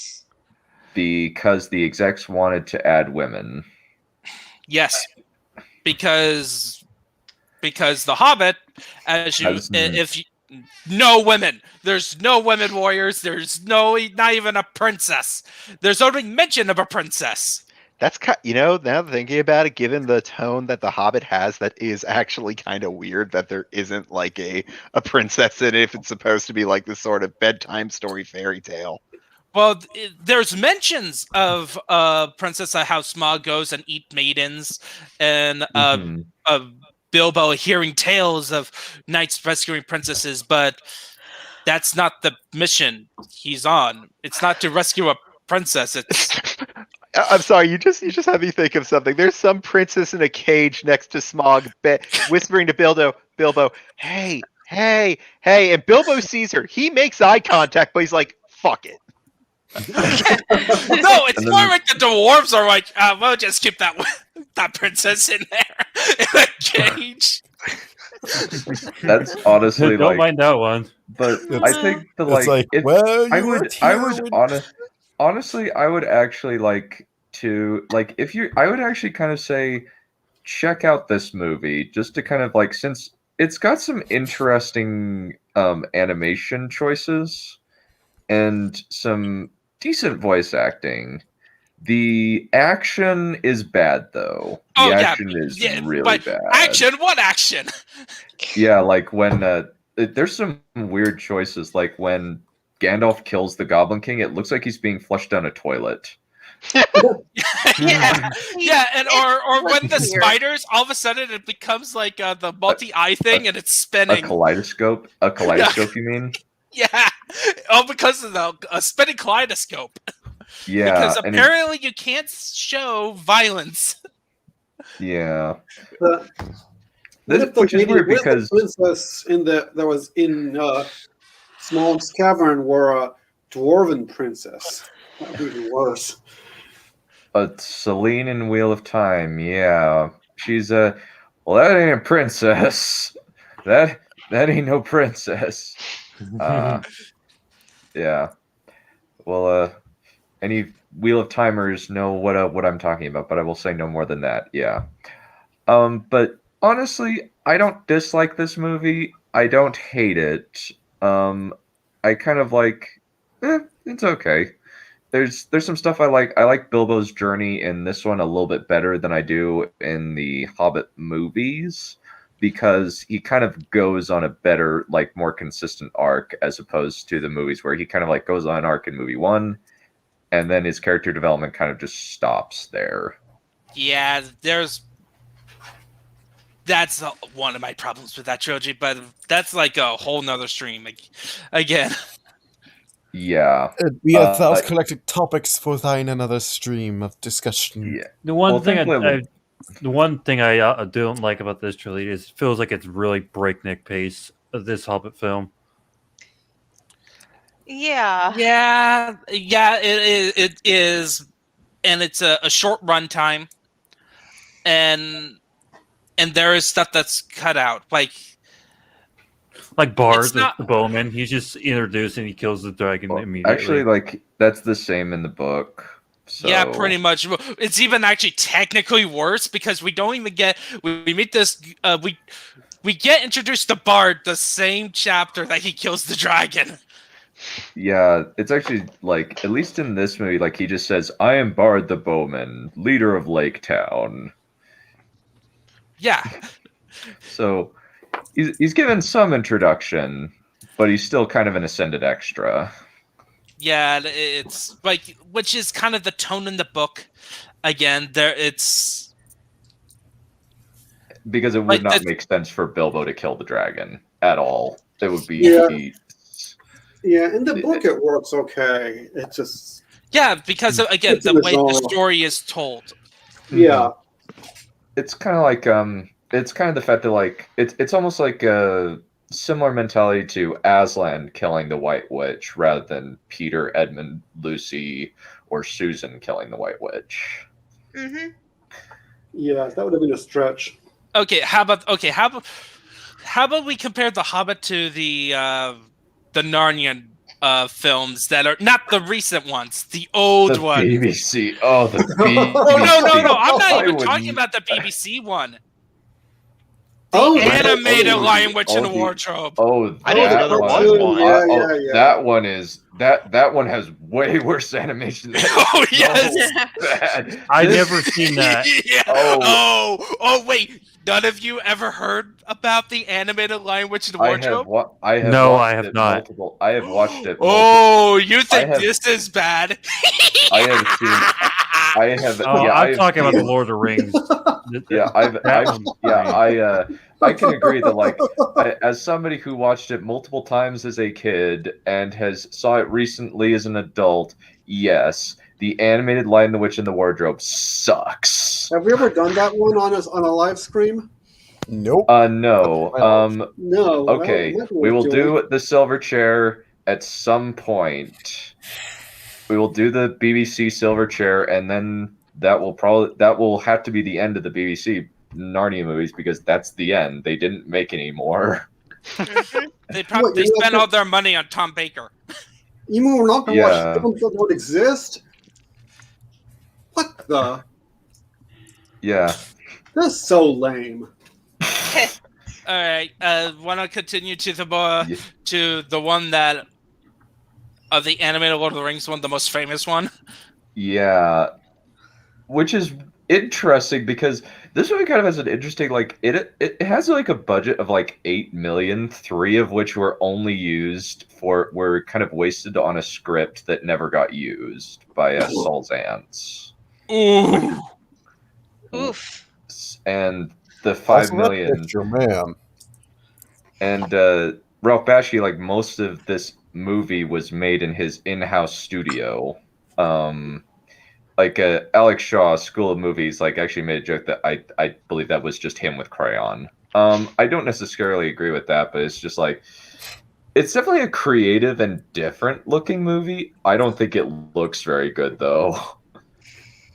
Because the execs wanted to add women. Yes, because the Hobbit, no women. There's no women warriors. There's not even a princess. There's only mention of a princess. That's now thinking about it, given the tone that the Hobbit has, that is actually kind of weird that there isn't a princess in it if it's supposed to be this sort of bedtime story fairy tale. Well, there's mentions of Princess how Smaug goes and eat maidens, and of Bilbo hearing tales of knights rescuing princesses, but that's not the mission he's on. It's not to rescue a princess. It's. I'm sorry, you just had me think of something. There's some princess in a cage next to Smaug, whispering to Bilbo, hey, and Bilbo sees her. He makes eye contact, but he's like, fuck it. No, it's more like the dwarves are like, we'll just keep that princess in there in a cage. That's honestly don't mind that one. But I think honestly, I would actually like to I would actually kind of say check out this movie just to kind of since it's got some interesting animation choices and some decent voice acting. The action is bad though. The action is really bad. Action? What action? Yeah, when there's some weird choices, when Gandalf kills the Goblin King, it looks like he's being flushed down a toilet. yeah, and or when the spiders, all of a sudden it becomes the multi-eye thing and it's spinning. A kaleidoscope? You mean? Yeah. Oh, because of a spinning kaleidoscope. Yeah. Because apparently you can't show violence. Yeah. Which is weird because the princess that was in Smaug's cavern were a dwarven princess. That would be worse. Selene in Wheel of Time, yeah. She's that ain't a princess. That ain't no princess. Yeah. Well, any Wheel of Timers know what I'm talking about, but I will say no more than that. Yeah. But honestly, I don't dislike this movie. I don't hate it. I kind of it's okay. There's some stuff I like. I like Bilbo's journey in this one a little bit better than I do in the Hobbit movies, because he kind of goes on a better, more consistent arc as opposed to the movies where he kind of goes on an arc in movie 1 and then his character development kind of just stops there. Yeah, that's one of my problems with that trilogy, but that's a whole nother stream again. Yeah. We have thus collected topics for thine another stream of discussion. Yeah. The one thing I don't like about this trilogy is it feels like it's really breakneck pace of this Hobbit film. Yeah. Yeah, it is. it's a short runtime, and there is stuff that's cut out, like Bard, the bowman. He's just introduced and he kills the dragon immediately. Actually, like that's the same in the book. So. Yeah, pretty much. It's even actually technically worse because we don't even get we meet this we get introduced to Bard the same chapter that he kills the dragon. Yeah, it's actually like, at least in this movie, like he just says, "I am Bard the Bowman, leader of Lake Town." Yeah. So he's given some introduction, but he's still kind of an ascended extra. Yeah, it's like, which is kind of the tone in the book. Again, it's because it would not make sense for Bilbo to kill the dragon at all. It would be Yeah, in the book it works okay. It just because again, the way the story is told. Yeah, it's kind of like it's kind of the fact that like it's almost like a similar mentality to Aslan killing the White Witch rather than Peter, Edmund, Lucy, or Susan killing the White Witch. Mm-hmm. Yeah, that would have been a stretch. How about we compare The Hobbit to the Narnia films that are not the recent ones, the old ones. BBC. Oh, the BBC. No. I'm not even talking about the BBC one. The animated Lion Witch in the Wardrobe. Oh, I didn't know there was one. Yeah. That one is that one has way worse animation. Oh yes, bad. I've never seen that. Yeah. Oh wait. None of you ever heard about the animated Lion Witch in the Wardrobe? I have not. I have watched it. Oh, you think this is bad? I have seen. I'm talking about the Lord of the Rings. I can agree that, like, as somebody who watched it multiple times as a kid and has saw it recently as an adult, yes, the animated Lion the Witch in the Wardrobe sucks. Have we ever done that one on a live stream? Nope. No. No. Okay, we will do the Silver Chair at some point. We will do the BBC Silver Chair, and then that will have to be the end of the BBC Narnia movies because that's the end. They didn't make any more. They spent all their money on Tom Baker. You mean we're not going to watch films that don't exist? What the? Yeah. That's so lame. All right. Want to continue to the one that of the animated Lord of the Rings one, the most famous one? Yeah. Which is interesting because this movie kind of has an interesting, like, it has like a budget of like 8 million, 3 of which were only were kind of wasted on a script that never got used by Saul Zaentz. Ooh. Oof. And the 5 million. Man. And Ralph Bakshi, like, most of this movie was made in his in-house studio. Like Alex Shaw, School of Movies, like, actually made a joke that I believe that was just him with crayon. I don't necessarily agree with that, but it's just like, it's definitely a creative and different looking movie. I don't think it looks very good though.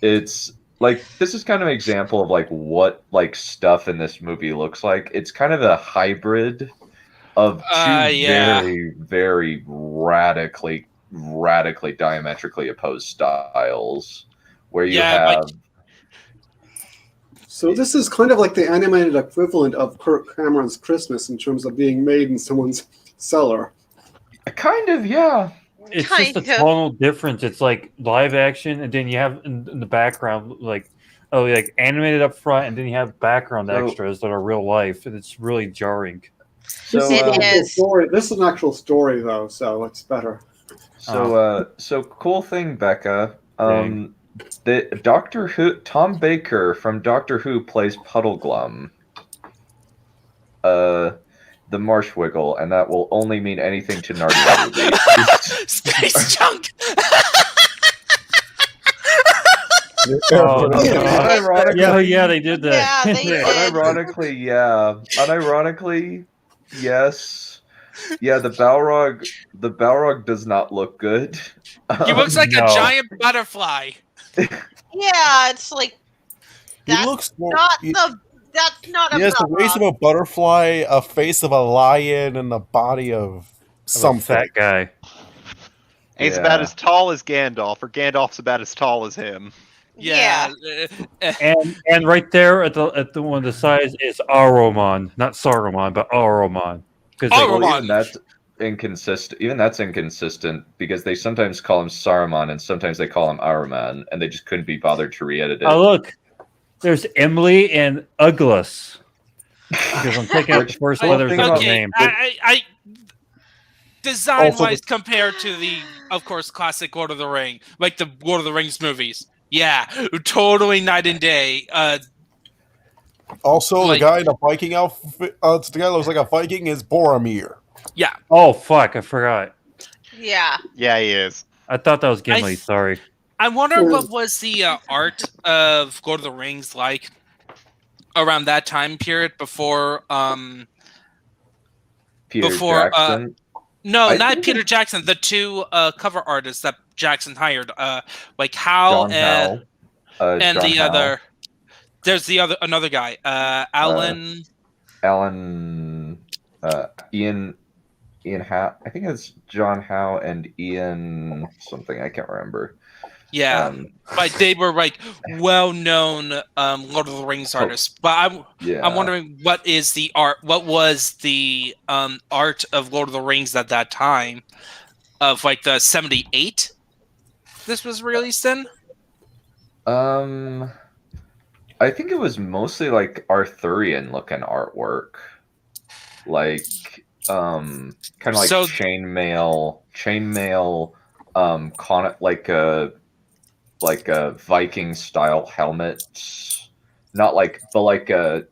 It's like, this is kind of an example of like what like stuff in this movie looks like. It's kind of a hybrid of two very, very radically diametrically opposed styles, where you have. So this is kind of like the animated equivalent of Kirk Cameron's Christmas in terms of being made in someone's cellar. Kind of, yeah. It's just a tonal difference. It's like live action, and then you have in the background, like animated up front, and then you have background extras that are real life, and it's really jarring. So this is an actual story, though, so it's better. So cool thing, Becca. The Doctor Who, Tom Baker from Doctor Who plays Puddleglum, the Marshwiggle, and that will only mean anything to Narnia. Space Junk. They did that. Yeah, they did. Unironically, yes. Yeah, the Balrog does not look good. He looks like a giant butterfly. Yeah, it's like He looks more. That's not a He has the waist of a butterfly, a face of a lion, and the body of some fat guy. He's about as tall as Gandalf, or Gandalf's about as tall as him. Yeah. And right there at the one of the sides is Aromon, not Saruman, but Aromon. Well, even that's inconsistent. Even that's inconsistent because they sometimes call him Saruman and sometimes they call him Aruman, and they just couldn't be bothered to re-edit it. Oh look, there's Emily and Uglas. Because I'm taking out the first letters of the name. I design-wise, compared to the, of course, classic Lord of the Ring, like the Lord of the Rings movies. Yeah, totally night and day. Also, the guy in a Viking outfit, the guy that looks like a Viking is Boromir. Yeah. Oh, fuck, I forgot. Yeah. Yeah, he is. I thought that was Gimli, sorry. I wonder what was the art of Lord of the Rings like around that time period before Peter Jackson? Not Peter Jackson, the two cover artists that Jackson hired, like Hal and the other. There's another guy, Ian Howe. I think it's John Howe and Ian something. I can't remember. Yeah, but they were like well-known Lord of the Rings artists. But I'm wondering what is the art? What was the art of Lord of the Rings at that time? Of like the 78. This was released in. I think it was mostly like Arthurian looking artwork, like kind of like chainmail, like a Viking style helmet, not like, but like kind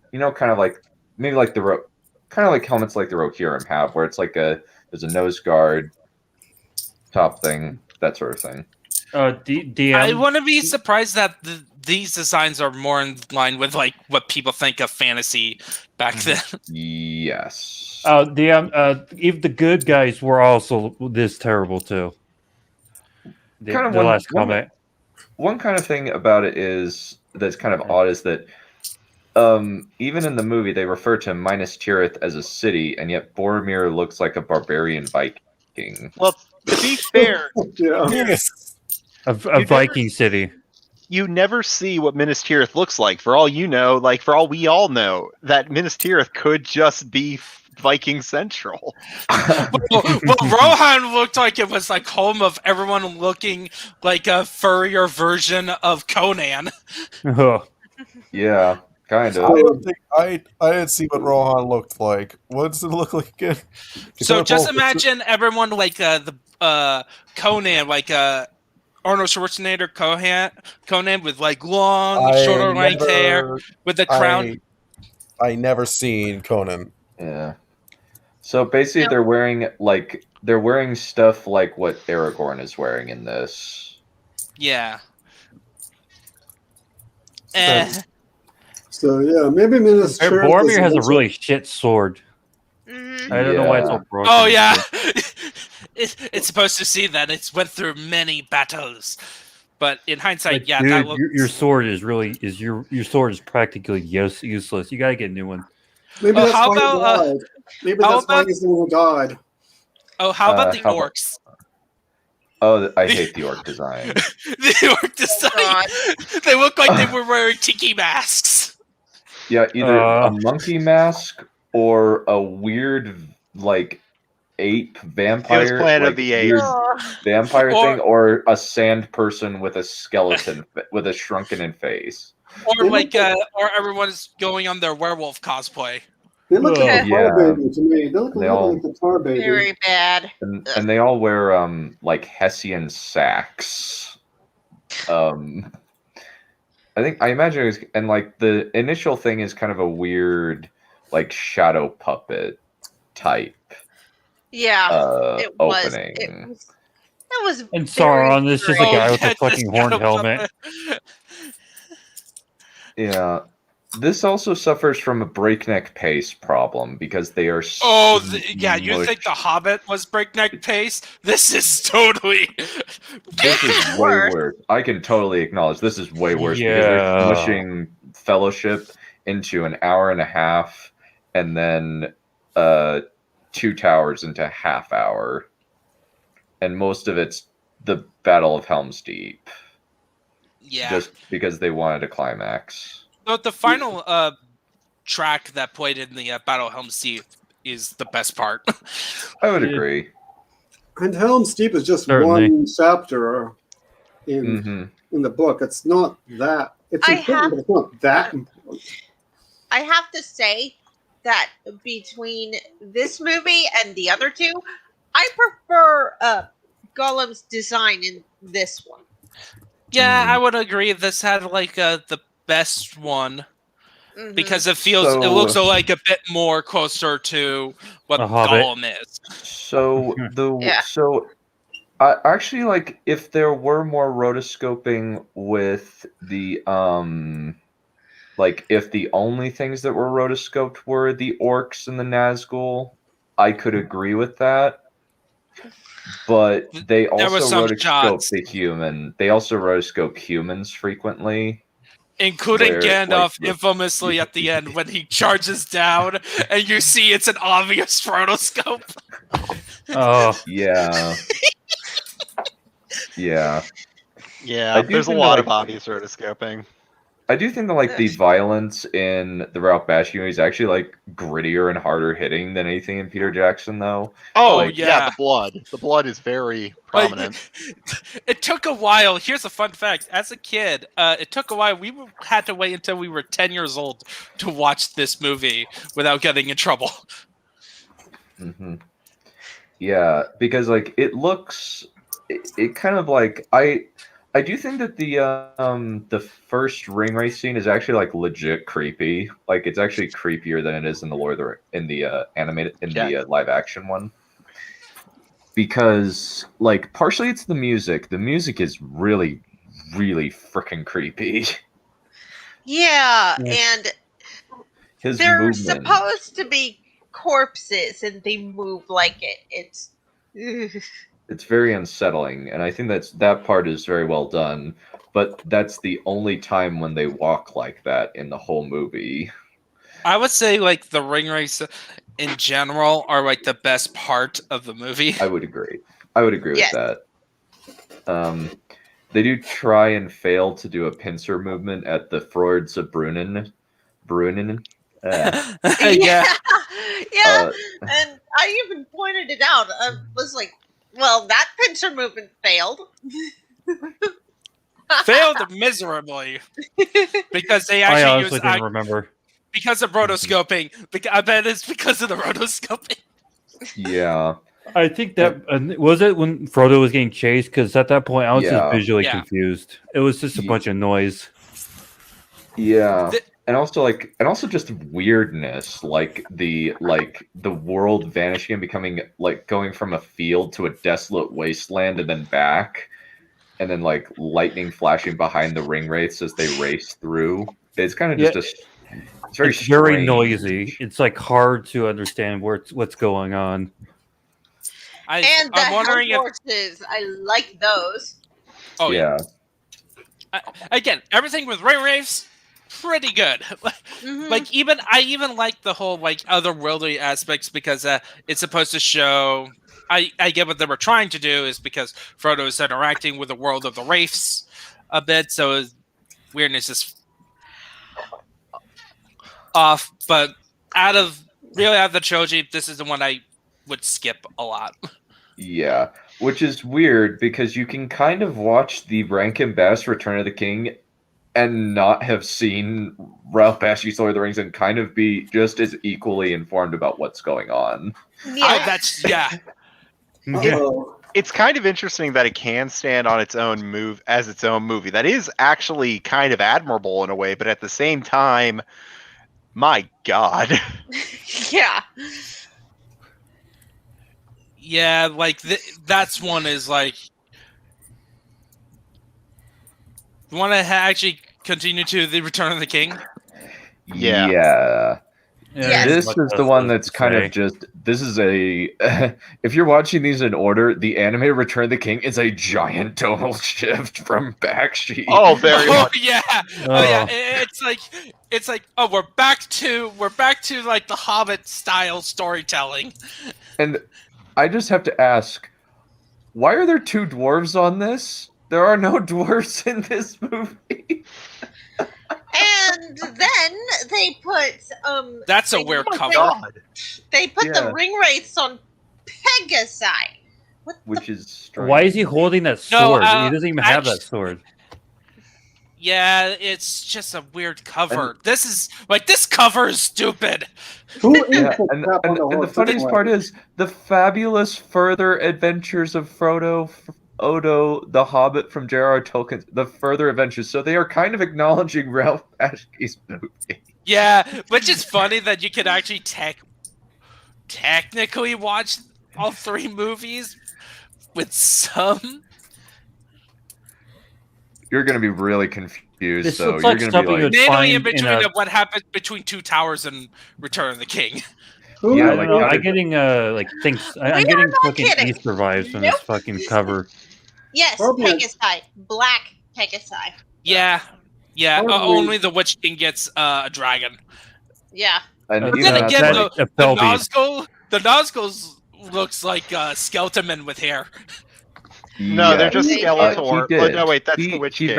of like maybe like kind of like helmets like the Rohirrim have, where it's like there's a nose guard, top thing, that sort of thing. I wouldn't be surprised that these designs are more in line with like what people think of fantasy back then. Yes. Even the good guys were also this terrible too. Last comment. One kind of thing about it that's kind of odd is that even in the movie they refer to Minas Tirith as a city, and yet Boromir looks like a barbarian Viking. Well, to be fair, a Viking city. You never see what Minas Tirith looks like. For all you know, for all we all know, that Minas Tirith could just be Viking Central. well, Rohan looked like it was like home of everyone looking like a furrier version of Conan. Yeah, kind of. I don't think I didn't see what Rohan looked like. What does it look like again? So just imagine everyone like the Conan, like Arnold Schwarzenegger Conan with like long, shorter length hair with the crown. I never seen Conan. Yeah. So basically, they're wearing stuff like what Aragorn is wearing in this. Yeah. So yeah, maybe Minas Tirith. Boromir has a really shit sword. I don't know why it's so broken. Oh yeah, it's supposed to see that it's went through many battles, but in hindsight, dude, that looks... your sword your sword is practically useless. You gotta get a new one. Maybe that's why he died. Maybe that's why he's the one who died. Oh, how about the orcs? I hate the orc design. The orc design. They look like they were wearing tiki masks. Yeah, either a monkey mask or a weird like ape vampire, Planet of the Apes vampire thing, or a sand person with a skeleton with a shrunken face. Or or everyone's going on their werewolf cosplay. They look like a tar baby to me. They look like a tar baby. Very bad. And they all wear like Hessian sacks. I imagine it was, and like the initial thing is kind of a weird like shadow puppet type. Yeah, it was. Opening. That was. And Sauron is just a guy with a fucking horned helmet. Yeah. This also suffers from a breakneck pace problem because they are. Yeah, you think The Hobbit was breakneck pace? This is totally. This is way worse. I can totally acknowledge this is way worse because they're pushing Fellowship into an hour and a half, and then Two Towers into a half hour, and most of it's the Battle of Helm's Deep. Yeah, just because they wanted a climax. The final track that played in the Battle of Helm's Deep is the best part. I would agree. And Helm's Deep is just one chapter in the book. It's not that. It's important, but it's not that important. I have to say that between this movie and the other two, I prefer Gollum's design in this one. Yeah, I would agree. This had like the best one because it looks like a bit more closer to what Gollum is. So I actually like if there were more rotoscoping with the like if the only things that were rotoscoped were the orcs and the Nazgul, I could agree with that. But they also rotoscope the human. They also rotoscope humans frequently. Including Gandalf, infamously at the end when he charges down and you see it's an obvious rotoscope. Oh, yeah. Yeah. Yeah, there's a lot of obvious rotoscoping. I do think that like the violence in the Ralph Bakshi movie is actually like grittier and harder hitting than anything in Peter Jackson, though. Oh yeah, the blood. The blood is very prominent. It took a while. Here's a fun fact: as a kid, it took a while. We had to wait until we were 10 years old to watch this movie without getting in trouble. Mm-hmm. Yeah, because like it looks, it kind of like I do think that the first ring race scene is actually like legit creepy. Like it's actually creepier than it is in the animated the live action one. Because like partially it's the music. The music is really, really freaking creepy. Yeah, and they're movement. supposed to be corpses and they move like it. It's very unsettling, and I think that part is very well done, but that's the only time when they walk like that in the whole movie. I would say like the ring race in general are like the best part of the movie. I would agree with that. They do try and fail to do a pincer movement at the Fjords of Brunnen. Yeah, and I even pointed it out. I was like, well, that pincer movement failed. Failed miserably. Because they actually I honestly didn't remember. Because of rotoscoping. I bet it's because of the rotoscoping. Yeah. I think that was it when Frodo was getting chased, because at that point I was just visually confused. It was just a bunch of noise. Yeah. And also just weirdness, like the world vanishing and becoming like going from a field to a desolate wasteland and then back, and then like lightning flashing behind the ring wraiths as they race through. It's kind of just it's very noisy. It's like hard to understand what's going on. I'm wondering if horses, I like those. Oh yeah. Again, everything with ring wraiths, pretty good. Like I even like the whole like otherworldly aspects because it's supposed to show. I get what they were trying to do is because Frodo is interacting with the world of the wraiths a bit, so weirdness is off. But out of the trilogy, this is the one I would skip a lot. Yeah, which is weird because you can kind of watch the Rankin Bass Return of the King and not have seen Ralph Bakshi's Lord of the Rings and kind of be just as equally informed about what's going on. Yeah. It's kind of interesting that it can stand on its own movie. That is actually kind of admirable in a way, but at the same time, my God. Yeah. Yeah, like that's one is like. You want to actually continue to the Return of the King? Yeah. Yes. This is the one that's kind of just. This is a. If you're watching these in order, the anime Return of the King is a giant tonal shift from Bakshi. Oh, very much. Yeah. Oh yeah. It's like we're back to like the Hobbit style storytelling. And I just have to ask, why are there 2 dwarves on this? There are no dwarves in this movie. And then they put That's a weird cover. They put the ring wraiths on Pegasi. Which is strange. Why is he holding that sword? He doesn't even have that sword. Yeah, it's just a weird cover. This cover is stupid. And the funniest part is the fabulous further adventures of Frodo, Odo, the Hobbit from J.R.R. Tolkien, the further adventures. So they are kind of acknowledging Ralph Bakshi's movie. Yeah, which is funny that you could actually technically watch all 3 movies with some. You're going to be really confused. This so looks you're like going to something be like, mainly in between what happened between Two Towers and Return of the King. Yeah, I'm getting things. I'm getting fucking Easter vibes from this fucking cover. Yes, Pegasi, black Pegasi. Yeah. Only the Witch King gets a dragon. Yeah. And then again, the Nazgul looks like Skeleton Men with hair. No, they're just Skeletor. Oh, no, wait, that's the Witch King. He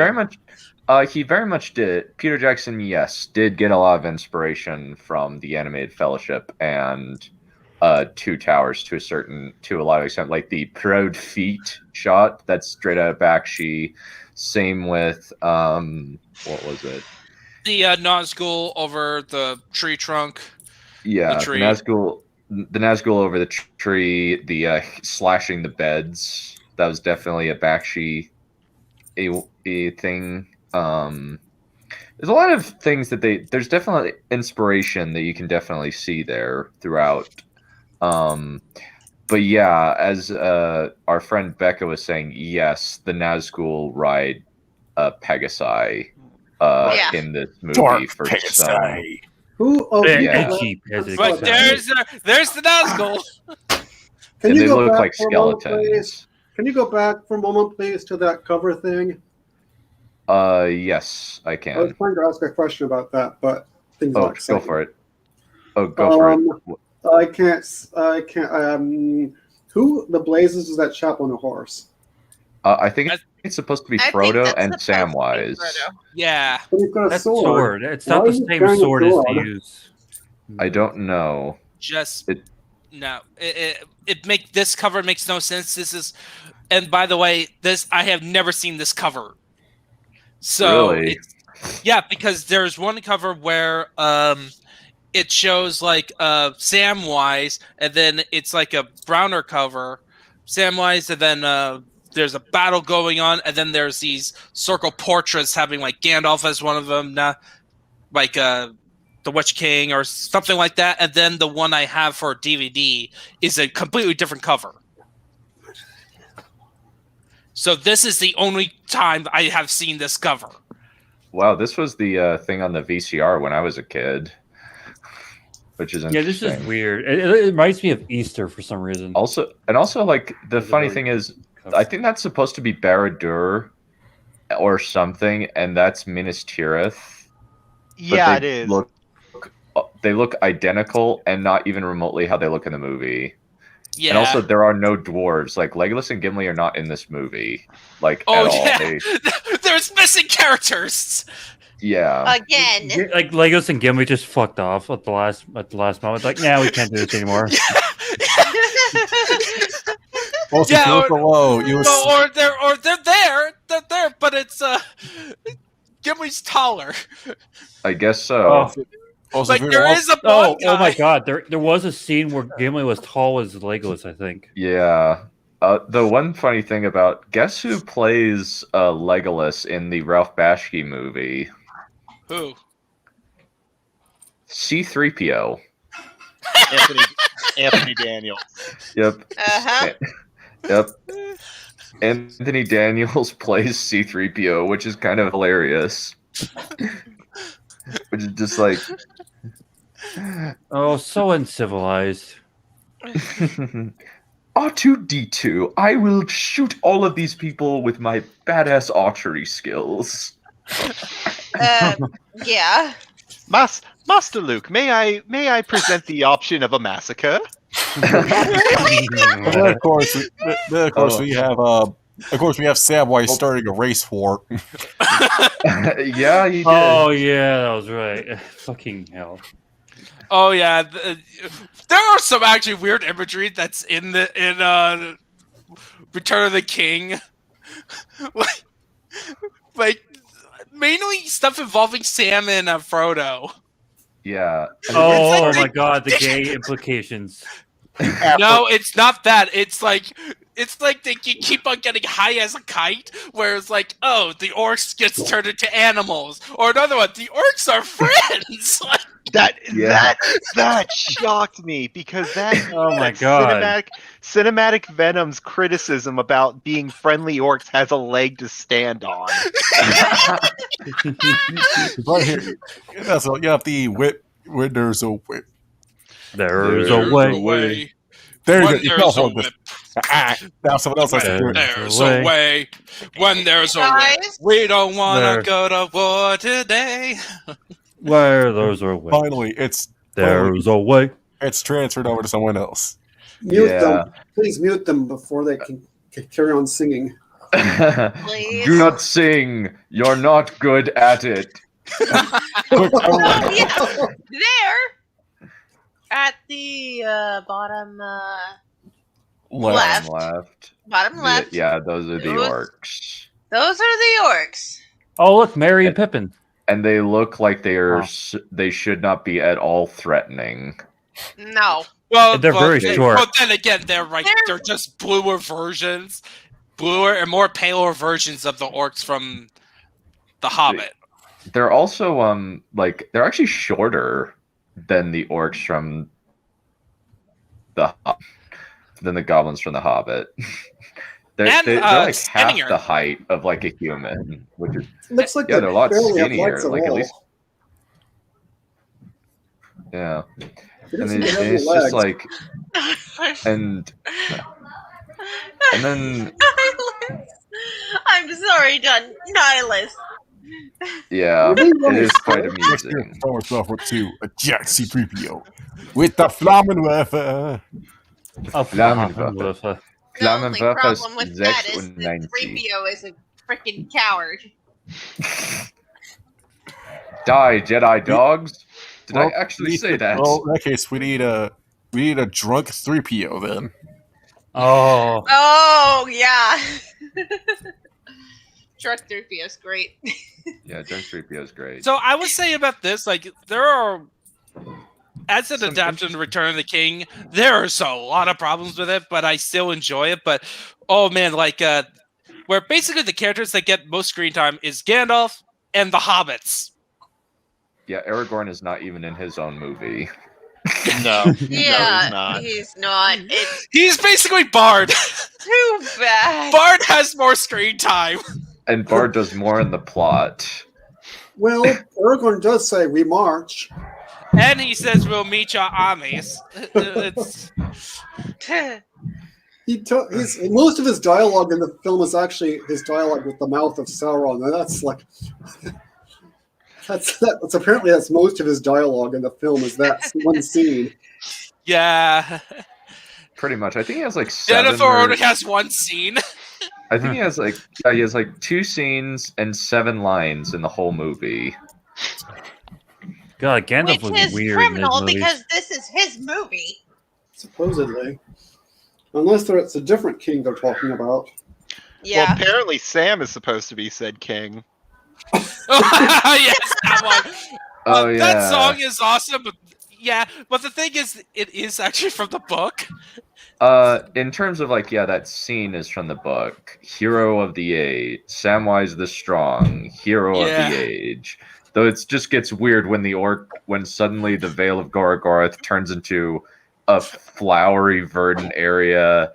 very much did. Peter Jackson, yes, did get a lot of inspiration from the animated Fellowship and Two Towers to a lot of extent. Like the proud feet shot, that's straight out of Bakshi. Same with what was it? The Nazgul over the tree trunk. Yeah, the Nazgul over the tree. The slashing the beds. That was definitely a Bakshi a thing. There's a lot of things that there's definitely inspiration that you can definitely see there throughout. But yeah, as our friend Becca was saying, yes, the Nazgul ride Pegasi in this movie for some. Who? Oh, yeah. But there's the Nazgul. Can and you they go look back like for a moment, skeletons. please? Can you go back for a moment, please, to that cover thing? Yes, I can. I was trying to ask a question about that, but things go for it. Oh, go for it. I can't. Who the blazes is that chap on a horse? I think it's supposed to be Frodo and Samwise. Yeah, but he's got a sword. It's not the same sword as they use. I don't know. No. This cover makes no sense. This is, and by the way, I have never seen this cover. So really? Because there's one cover where it shows like Samwise, and then it's like a browner cover, Samwise, and then there's a battle going on, and then there's these circle portraits having like Gandalf as one of them, like the Witch King or something like that, and then the one I have for DVD is a completely different cover. So this is the only time I have seen this cover. Wow, this was the thing on the VCR when I was a kid, which is interesting. Yeah, this is weird. It reminds me of Easter for some reason. Also, like the funny thing is, I think that's supposed to be Barad-dûr or something, and that's Minas Tirith. Yeah, it is. They look identical and not even remotely how they look in the movie. Yeah. And also, there are no dwarves. Like, Legolas and Gimli are not in this movie. Like, at all. Yeah. There's missing characters. Yeah. Again. Like, Legolas and Gimli just fucked off at the last moment. Like, yeah, we can't do this anymore. Or they're there, but it's Gimli's taller. I guess so. Like there is a blonde guy. Oh my god, there was a scene where Gimli was tall as Legolas, I think. Yeah. The one funny thing about guess who plays Legolas in the Ralph Bakshi movie? Who? C-3PO. Anthony Daniels. Yep. Uh-huh. Yep. Anthony Daniels plays C-3PO, which is kind of hilarious. which is just like, oh, so uncivilized. R2D2, I will shoot all of these people with my badass archery skills. Yeah. Master Luke, may I present the option of a massacre? Then of course, we have Samwise starting a race war. Yeah, he did. Oh yeah, that was right. Fucking hell. Oh yeah, there are some actually weird imagery that's in Return of the King, like mainly stuff involving Sam and Frodo. Yeah. Oh my god, the gay implications. No, it's not that. It's like they keep on getting high as a kite, where it's like, oh, the orcs gets turned into animals, or another one, the orcs are friends. That shocked me because that oh my god, cinematic Venom's criticism about being friendly orcs has a leg to stand on. Right here, yeah, so you have the when there's a whip. There's a way. There you When go. You there's a know whip. Now someone else has to do it. There's a way. When there's a way. We don't want to go to war today. Where there's a way. Finally, there's a way. It's transferred over to someone else. Mute them. Please mute them before they can carry on singing. Do not sing. You're not good at it. There, at the bottom Left. Bottom left. Yeah, those are the orcs. Those are the orcs. Oh, look, Merry and Pippin. And they look like they should not be at all threatening. No. Well, they're very short. But then again, they're just bluer and more paler versions of the orcs from The Hobbit. They're also they're actually shorter than the orcs from the goblins from The Hobbit. they're like half the height of like a human, which is looks like they're a lot skinnier. At like all. at least, yeah. And it's just like, and then I'm sorry, John. Nihilus. Yeah, it is quite amusing. Star Wars Battlefront 2, a Jack C-3PO with the Flammenwerfer. Flammenwerfer. The only problem with that is that 3PO is a freaking coward. Die, Jedi dogs! Did I actually say that? Well, in that case, we need a drunk 3PO then. Oh. Oh yeah. Drunk 3PO is great. Yeah, drunk 3PO is great. So I would say about this, like there are, as an adaptation to Return of the King, there's a lot of problems with it, but I still enjoy it. But oh man, like where basically the characters that get most screen time is Gandalf and the Hobbits. Yeah, Aragorn is not even in his own movie. No. Yeah, he's not. He's basically Bard. Too bad. Bard has more screen time. And Bard does more in the plot. Well, Aragorn does say we march. And he says we'll meet your armies. Most of his dialogue in the film is actually his dialogue with the mouth of Sauron. And that's like that's apparently that's most of his dialogue in the film is that one scene. Yeah. Pretty much. I think he has like 7. Denethor only has one scene. I think he has like 2 scenes and 7 lines in the whole movie. God, Gandalf Which was is weird criminal in his because this is his movie. Supposedly. Unless it's a different king they're talking about. Yeah. Well, apparently Sam is supposed to be said king. Yes, that one. Oh, yeah. That song is awesome, but the thing is, it is actually from the book. In terms of like, that scene is from the book. Hero of the Age, Samwise the Strong, Hero of the Age. Though it just gets weird when suddenly the Vale of Gorogoroth turns into a flowery, verdant area,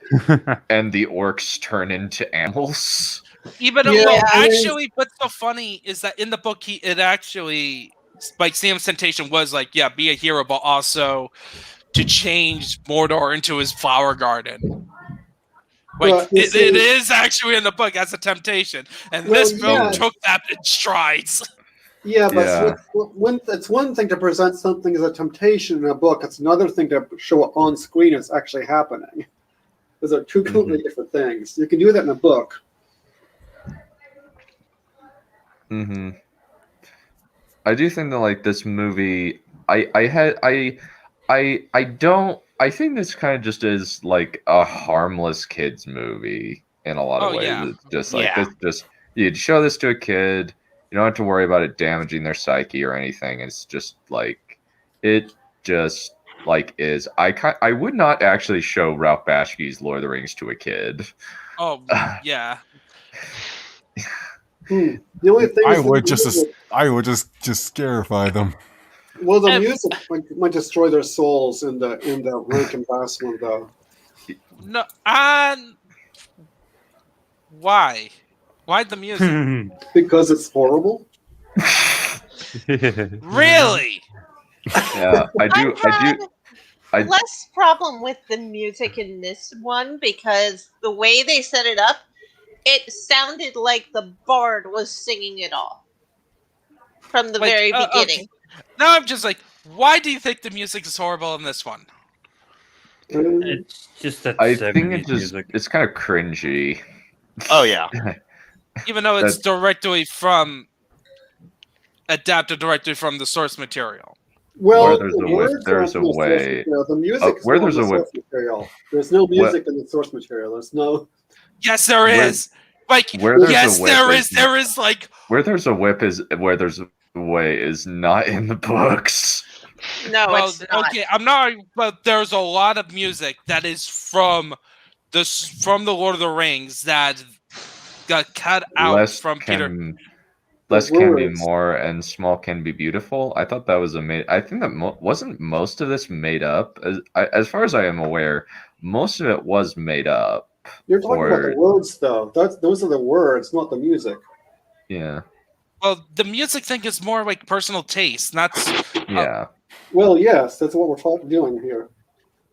and the orcs turn into animals. Even though, actually, what's so funny is that in the book, it actually like Sam's temptation was like, yeah, be a hero, but also to change Mordor into his flower garden. Like it is actually in the book as a temptation, and this film took that in strides. Yeah, but it's one thing to present something as a temptation in a book. It's another thing to show it on screen as actually happening. Those are two completely different things. You can do that in a book. I do think that like this movie, I think this kind of just is like a harmless kids movie in a lot of ways. Yeah. It's just like this you'd show this to a kid, you don't have to worry about it damaging their psyche or anything. It's just like it just like is. I would not actually show Ralph Bakshi's Lord of the Rings to a kid. Oh yeah. The only thing I would just scarify them. Well, the music might destroy their souls in the Rankin Bass one, though. No, why? Why the music? Because it's horrible. Really? Yeah, I do. Less problem with the music in this one because the way they set it up, it sounded like the bard was singing it all from the very beginning. Okay. Now I'm just like, why do you think the music is horrible in this one? It's just that I think it's kind of cringy. Oh yeah. Even though it's adapted directly from the source material. Well, there's a whip, there's a way. The music where there's a whip. Material. There's no music in the source material. There's no. Yes, there is. Like, yes, there is. There is like where there's a whip is where there's a way is not in the books. No, it's not. Okay, I'm not. But there's a lot of music that is from the Lord of the Rings that got cut out from Peter. Less can be more, and small can be beautiful. I thought that was I think that wasn't most of this made up. As far as I am aware, most of it was made up. You're talking about the words, though. Those are the words, not the music. Yeah. Well, the music thing is more like personal taste, not. Yeah. Well, yes, that's what we're doing here.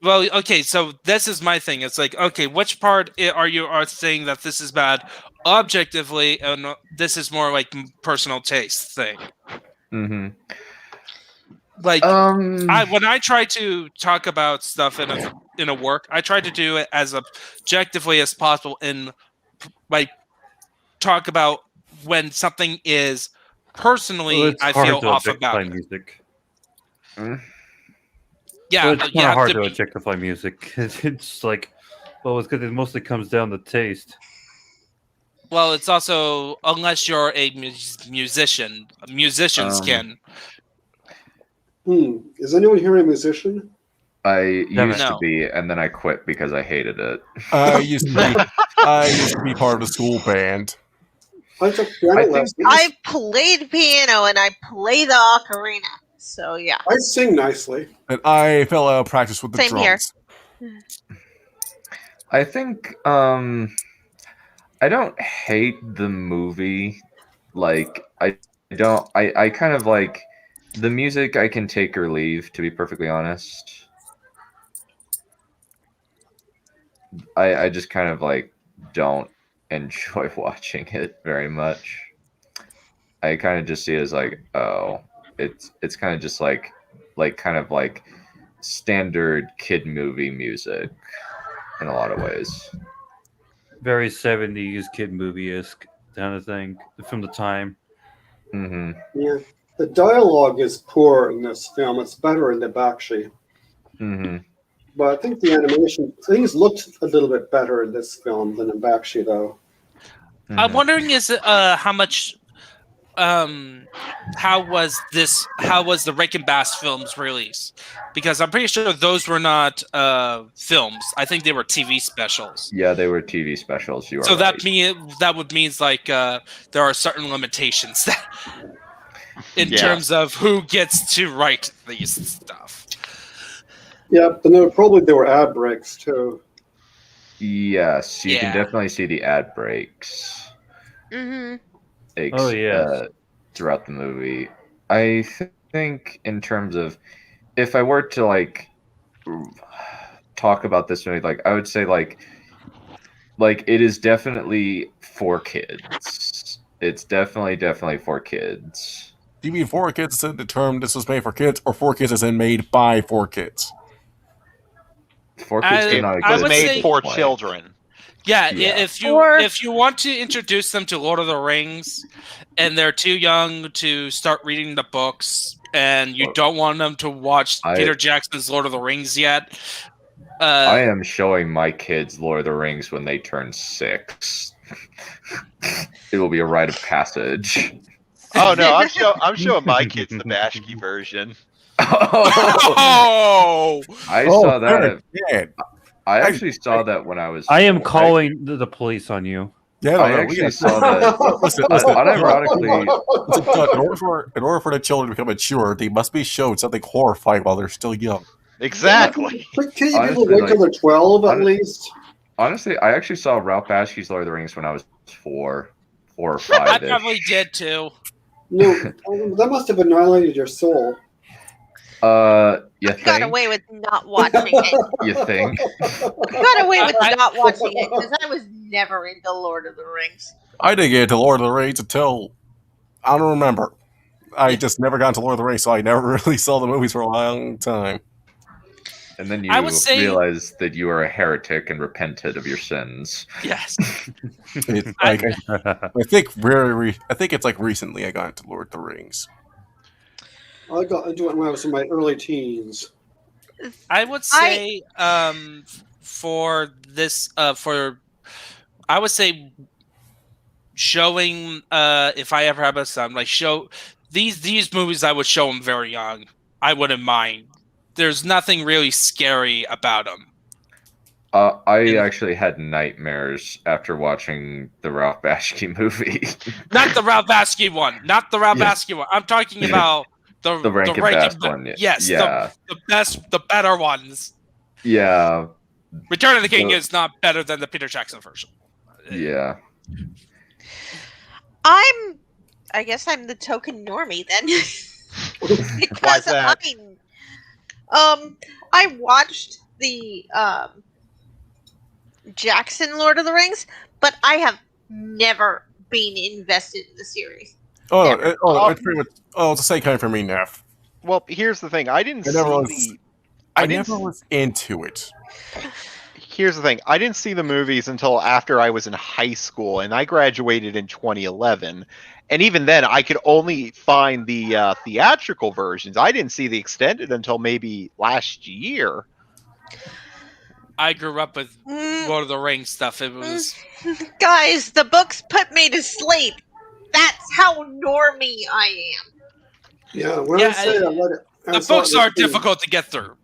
Well, okay, so this is my thing. It's like, okay, which part are you saying that this is bad objectively, and this is more like personal taste thing? Mm-hmm. Like, when I try to talk about stuff in a work, I try to do it as objectively as possible, and like talk about when something is personally I feel off about it. Music. Yeah, it's kind of hard to objectify music. It's like, well, it's because it mostly comes down to taste. Well, it's also, unless you're a musician, musicians can. Is anyone here a musician? I used to be, and then I quit because I hated it. I used to be part of the school band. I played piano and I play the ocarina. So yeah, I sing nicely, and I fell out of practice with the Same drums. Here. I think I don't hate the movie. Like I kind of like the music. I can take or leave, to be perfectly honest. I just kind of like don't enjoy watching it very much. I kind of just see it as like, oh, it's kind of just like kind of like standard kid movie music in a lot of ways. Very 70s kid movie-esque kind of thing from the time. Mm-hmm. Yeah, the dialogue is poor in this film. It's better in the Bakshi. Mm-hmm. But I think the animation things looked a little bit better in this film than in Bakshi, though. Mm-hmm. I'm wondering how much. How was the Rankin Bass films released? Because I'm pretty sure those were not films. I think they were TV specials. Yeah, they were TV specials. You are so right. that would mean like there are certain limitations that in terms of who gets to write these stuff. Yeah, and there were ad breaks too. Yes, you can definitely see the ad breaks. Mm-hmm. Throughout the movie. I think in terms of if I were to like talk about this movie, like I would say like it is definitely for kids. It's definitely for kids. Do you mean for kids as in the term this was made for kids, or for kids as in made by for kids? For kids did not exist. It was made for children. Yeah, if you want to introduce them to Lord of the Rings and they're too young to start reading the books and you don't want them to watch Peter Jackson's Lord of the Rings yet. I am showing my kids Lord of the Rings when they turn 6. It will be a rite of passage. Oh no, I'm showing my kids the Bashki version. Oh! I saw that. I actually saw that when I was. I am calling the police on you. Yeah, I actually saw that. Listen, unironically, in order for the children to become mature, they must be shown something horrifying while they're still young. Exactly. But can you people wait till they're 12 at least? Honestly, I actually saw Ralph Bakshi's Lord of the Rings when I was 4 or 5. I probably did too. No, that must have annihilated your soul. You think? Got away with not watching it. You think? Got away with not watching it because I was never into Lord of the Rings. I didn't get into Lord of the Rings until I don't remember. I just never got into Lord of the Rings, so I never really saw the movies for a long time. And then you realized that you were a heretic and repented of your sins. Yes. I think it's like recently I got into Lord of the Rings. I got into it when I was in my early teens. I would say for this I would say showing if I ever have a son, like show these movies I would show them very young. I wouldn't mind. There's nothing really scary about them. I actually had nightmares after watching the Ralph Bakshi movie. Not the Ralph Bakshi one. Not the Ralph Bakshi one. I'm talking about the Rankin Bass one. Yes, yeah. the better ones. Yeah. Return of the King is not better than the Peter Jackson version. Yeah. I guess I'm the token normie then. Because why's that? I watched the Jackson Lord of the Rings, but I have never been invested in the series. It's pretty much. Oh, it's the same kind for me, Neph. Well, here's the thing. I never was into it. Here's the thing. I didn't see the movies until after I was in high school, and I graduated in 2011. And even then, I could only find the theatrical versions. I didn't see the extended until maybe last year. I grew up with Lord of the Rings stuff. It was guys, the books put me to sleep. That's how normie I am. Yeah, when I say that, the books are difficult to get through.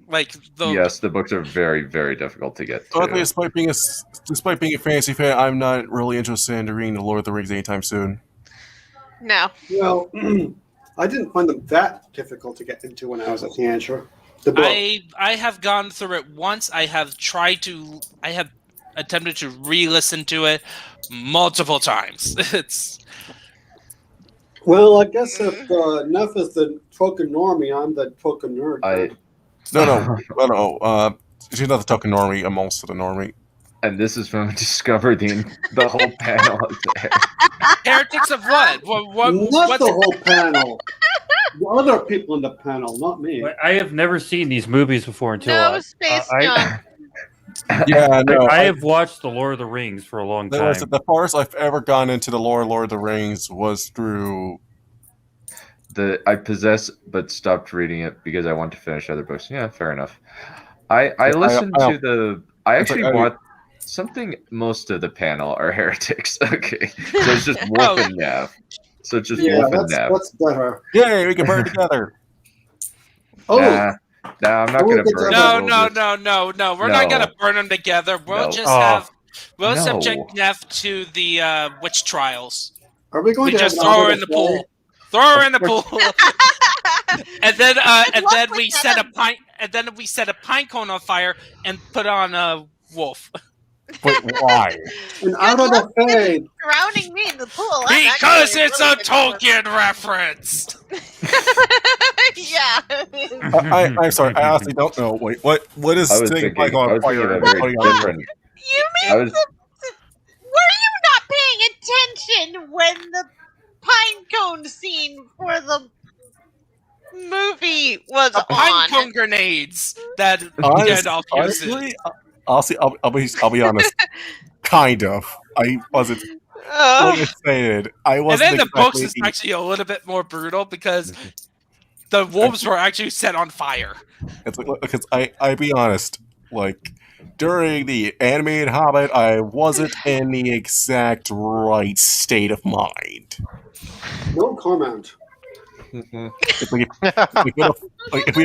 Yes, the books are very, very difficult to get through. Despite being a fantasy fan, I'm not really interested in reading the Lord of the Rings anytime soon. No. Well, I didn't find them that difficult to get into when I was a teenager. I have gone through it once. I have attempted to re-listen to it multiple times. Well, I guess if Neph is the token normie, I'm the token nerd. No. She's not the token normie. I'm also the normie. And this is when we discovered the whole panel of there. Heretics of what? Not the whole panel. The other people in the panel, not me. I have never seen these movies before until I have watched the Lord of the Rings for a long time. The farthest I've ever gone into the Lord of the Rings was through. I possess, but stopped reading it because I want to finish other books. Yeah, fair enough. I listened to the. I actually watched something. Most of the panel are heretics. Okay, so it's just Wolf and Neph. So it's just Wolf and Neph. That's better. Yay, we can burn together. Oh. Nah, I'm not going to burn them. No. We're not going to burn them together. We'll just subject Neph to the witch trials. Are we going to just throw her in the pool? Throw her in the pool. and then we set a pine cone on fire and put on a wolf. But why? And out of the fade. Drowning me in the pool. Because it's a Tolkien reference. Yeah. I'm sorry. I honestly don't know. Wait, what is Sting like on fire? You mean were you not paying attention when the pine cone scene for the movie was on? Pine cone grenades that Gandalf uses. Honestly, I'll be honest. Kind of. I wasn't. Like I said, I wasn't. And then the books is actually a little bit more brutal because the wolves were actually set on fire. It's like, because I be honest, like during the animated Hobbit, I wasn't in the exact right state of mind. No comment. If we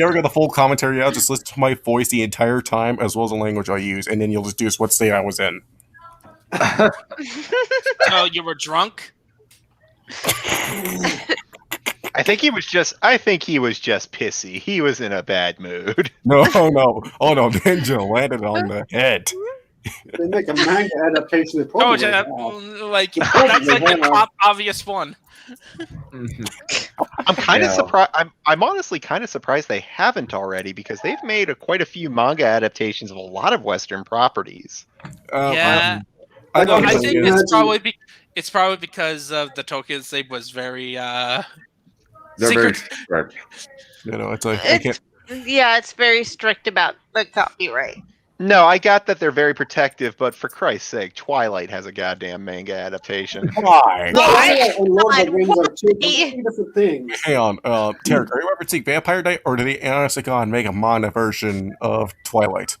ever get the full commentary out, just listen to my voice the entire time as well as the language I use, and then you'll just deduce what state I was in. Oh, you were drunk? I think he was just pissy. He was in a bad mood. No. Oh no, Ninja landed on the head. They make a manga adaptation. Oh, yeah, like that's like the top obvious one. I'm kind of surprised. I'm honestly kind of surprised they haven't already, because they've made quite a few manga adaptations of a lot of Western properties. Yeah, I think it's probably because of the Tolkien thing was very they're secret. very strict. You know, it's like I can't. Yeah, it's very strict about the copyright. No, I got that they're very protective, but for Christ's sake, Twilight has a goddamn manga adaptation. Why? Twilight and Lord of the Rings are two completely different things. Hang on, Tarek, are you referencing Vampire Knight, or did the honest to God make a manga version of Twilight?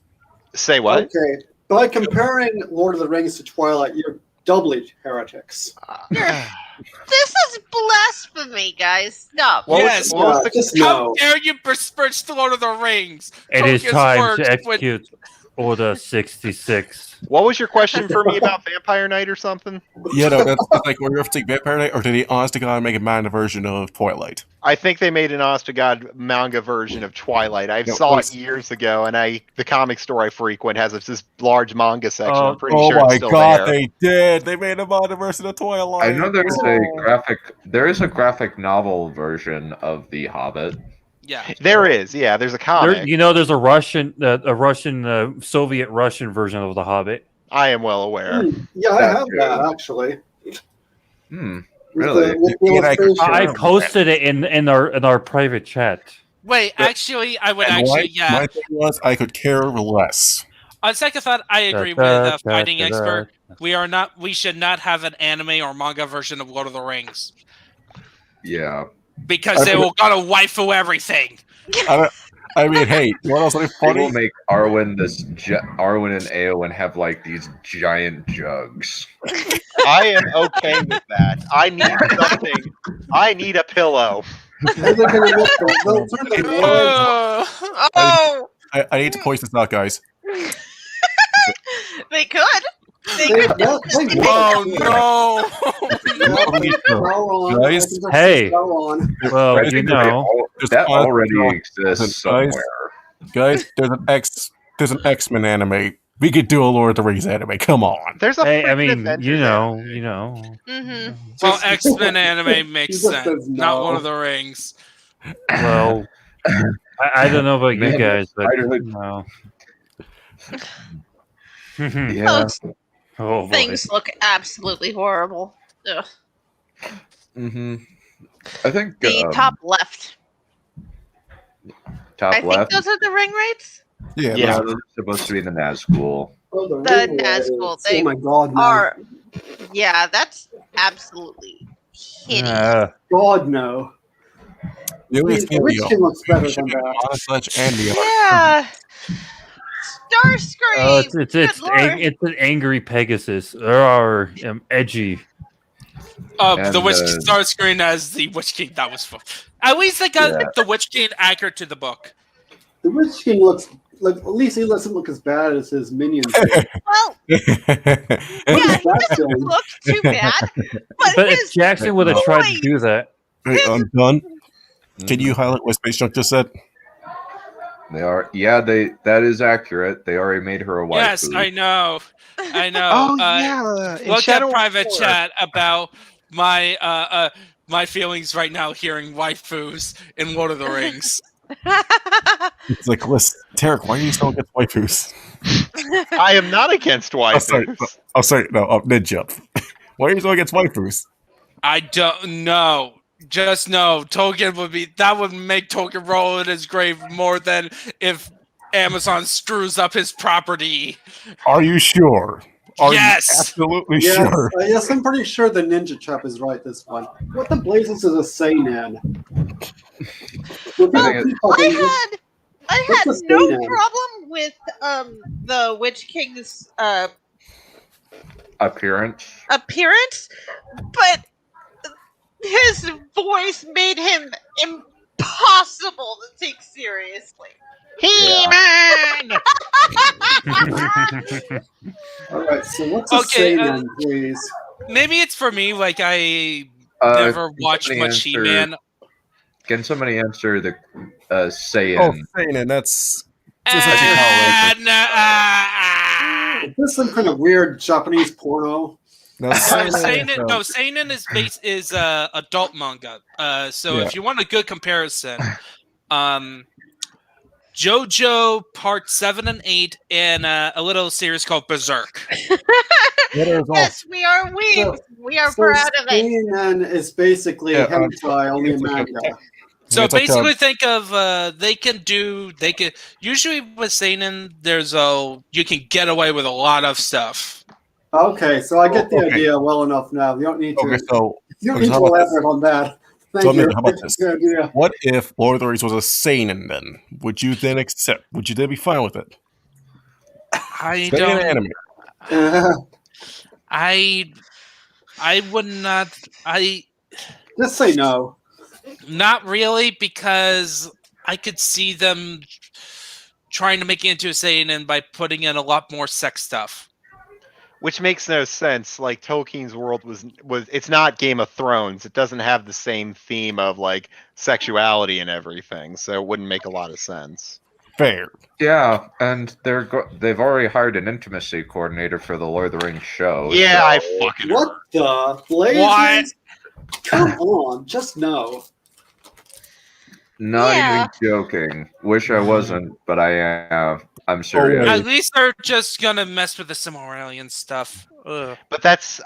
Say what? Okay, by comparing Lord of the Rings to Twilight, you're doubly heretics. This is blasphemy, guys. Stop. How dare you besmirch the Lord of the Rings? It is time to execute Order 66. What was your question for me about Vampire Knight or something? Yeah, no, that's like, were you referencing Vampire Knight, or did he honest to God make a manga version of Twilight? I think they made an honest to God manga version of Twilight. I saw it years ago, and the comic store I frequent has this large manga section. I'm pretty sure it's still there. They did! They made a manga version of Twilight! I know there is a graphic novel version of The Hobbit. Yeah, there is. Yeah, there's a comic. There's a Russian, Soviet Russian version of The Hobbit. I am well aware. Yeah, I have that actually. Really? I posted it in our private chat. Wait, actually, I would My thing was, I could care less. On second thought, I agree with Fighting Expert. We should not have an anime or manga version of Lord of the Rings. Yeah. Because they will gotta waifu everything. I mean, hey, what else is funny? They will make Arwen Arwen and Eowyn have like these giant jugs. I am okay with that. I need something. I need a pillow. I need to point this out, guys. They could. Oh no! Guys, hey, well, that already exists somewhere. Guys, there's an X-Men anime. We could do a Lord of the Rings anime. Come on. There's a. Hey, I mean, you know. Mm-hmm. Well, X-Men anime makes sense. Not Lord of the Rings. Well, I don't know about you guys, but no. Yeah. Oh, things look absolutely horrible. Ugh. I think the top left. I think those are the ring rates. Yeah. Those are supposed to be the Nazgul. The Nazgul. Oh my God! No. Yeah, that's absolutely hideous. God no. The Witch King looks better than that. Yeah. Starscream. It's an angry Pegasus. Or edgy. The Witch King Starscream as the Witch King. That was fun. At least they got the Witch King accurate to the book. The Witch King looks like, at least he doesn't look as bad as his minions. Well, yeah, he doesn't look too bad. But if Jackson would have tried to do that. Hey, I'm done. Can you highlight what Space Junk just said? They are. Yeah, that is accurate. They already made her a waifu. Yes, I know. Oh yeah. In Look Shadow at private 4. chat about my my feelings right now hearing waifus in Lord of the Rings. It's like, listen, Tarek, why are you so against waifus? I am not against waifus. Sorry, no, Ninja. Why are you so against waifus? I don't know. Just know Tolkien would make Tolkien roll in his grave more than if Amazon screws up his property. Are you sure? Are yes! you absolutely yes, sure? Yes, I'm pretty sure the Ninja Chap is right this one. What the blazes is a seinen? I had no problem with the Witch King's appearance, but his voice made him impossible to take seriously. He-Man! Alright, so what's a seinen, please? Maybe it's for me, like I never watched much He-Man. Can somebody answer the Saiyan? Oh, Saiyan, that's just Is this some kind of weird Japanese porno? No, Seinen is adult manga. So if you want a good comparison, JoJo Part 7 and 8, and a little series called Berserk. Yes, we are we are proud of it. Seinen is basically hentai, only manga. So basically, think of they can usually with seinen. You can get away with a lot of stuff. Okay, so I get the idea well enough now. You don't need to. You don't need to elaborate on that. Thank you. How about this? What if Lord of the Rings was a seinen? Then would you then accept? Would you then be fine with it? I don't. I would not. Just say no. Not really, because I could see them trying to make it into a seinen by putting in a lot more sex stuff. Which makes no sense. Like Tolkien's world was it's not Game of Thrones. It doesn't have the same theme of like sexuality and everything, so it wouldn't make a lot of sense. Fair. Yeah, and they've already hired an intimacy coordinator for the Lord of the Rings show. Yeah, so. I fucking What the blazes? What? Come on, just no. Not even joking. Wish I wasn't, but I am. I'm serious. At least they're just gonna mess with the Silmarillion stuff. Ugh. But that's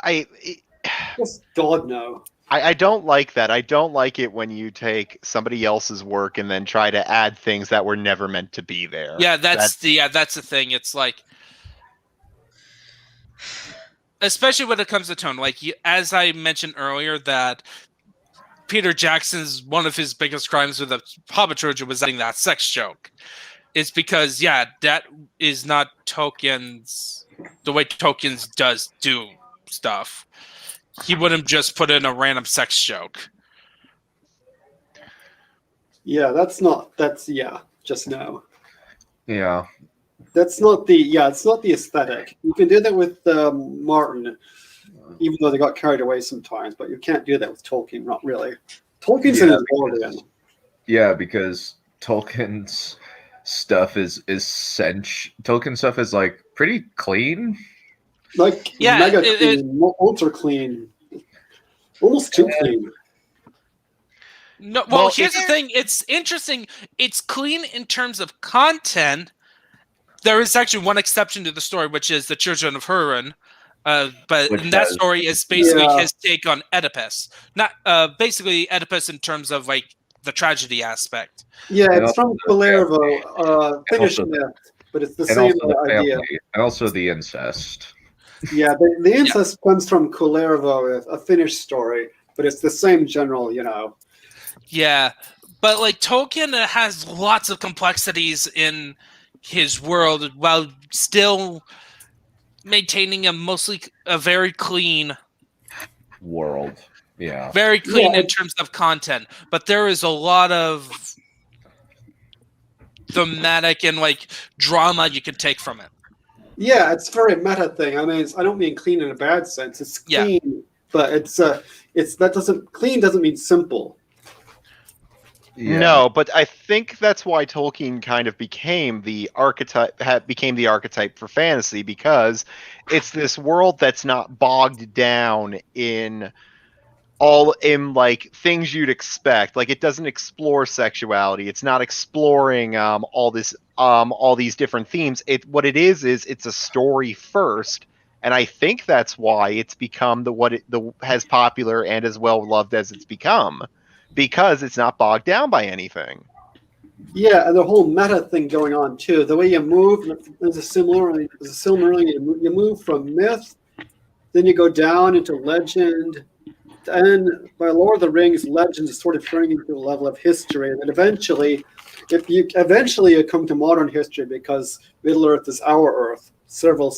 Just God no. I don't like that. I don't like it when you take somebody else's work and then try to add things that were never meant to be there. Yeah, that's the thing. It's like, especially when it comes to tone, like as I mentioned earlier, that Peter Jackson's one of his biggest crimes with the Hobbit trilogy was adding that sex joke. It's because that is not Tolkien's the way Tolkien does do stuff. He wouldn't just put in a random sex joke. Yeah, just no. Yeah. It's not the aesthetic. You can do that with Martin, even though they got carried away sometimes, but you can't do that with Tolkien, not really. Tolkien's in his Guardian. Yeah, because Tolkien's stuff is Tolkien stuff is like pretty clean. Like mega clean, ultra clean. Almost too clean. No, well, here's the thing. It's interesting. It's clean in terms of content. There is actually one exception to the story, which is the Children of Húrin. But that story is basically his take on Oedipus. Not basically Oedipus in terms of like the tragedy aspect. Yeah, it's from Kullervo, Finnish myth, but it's the same idea. And also the incest. Yeah, the incest comes from Kullervo, a Finnish story, but it's the same general, Yeah, but like Tolkien has lots of complexities in his world while still maintaining a very clean world. Yeah. Very clean in terms of content, but there is a lot of thematic and like drama you can take from it. Yeah, it's a very meta thing. I mean, I don't mean clean in a bad sense. It's clean, but clean doesn't mean simple. Yeah. No, but I think that's why Tolkien kind of became the archetype for fantasy, because it's this world that's not bogged down in like things you'd expect. Like, it doesn't explore sexuality. It's not exploring all these different themes. What it is it's a story first, and I think that's why it's become as popular and as well loved as it's become, because it's not bogged down by anything. Yeah, and the whole meta thing going on too. The way you move is a similar. You move from myth, then you go down into legend, and by Lord of the Rings, legend is sort of turning into a level of history, and then eventually you come to modern history, because Middle Earth is our Earth several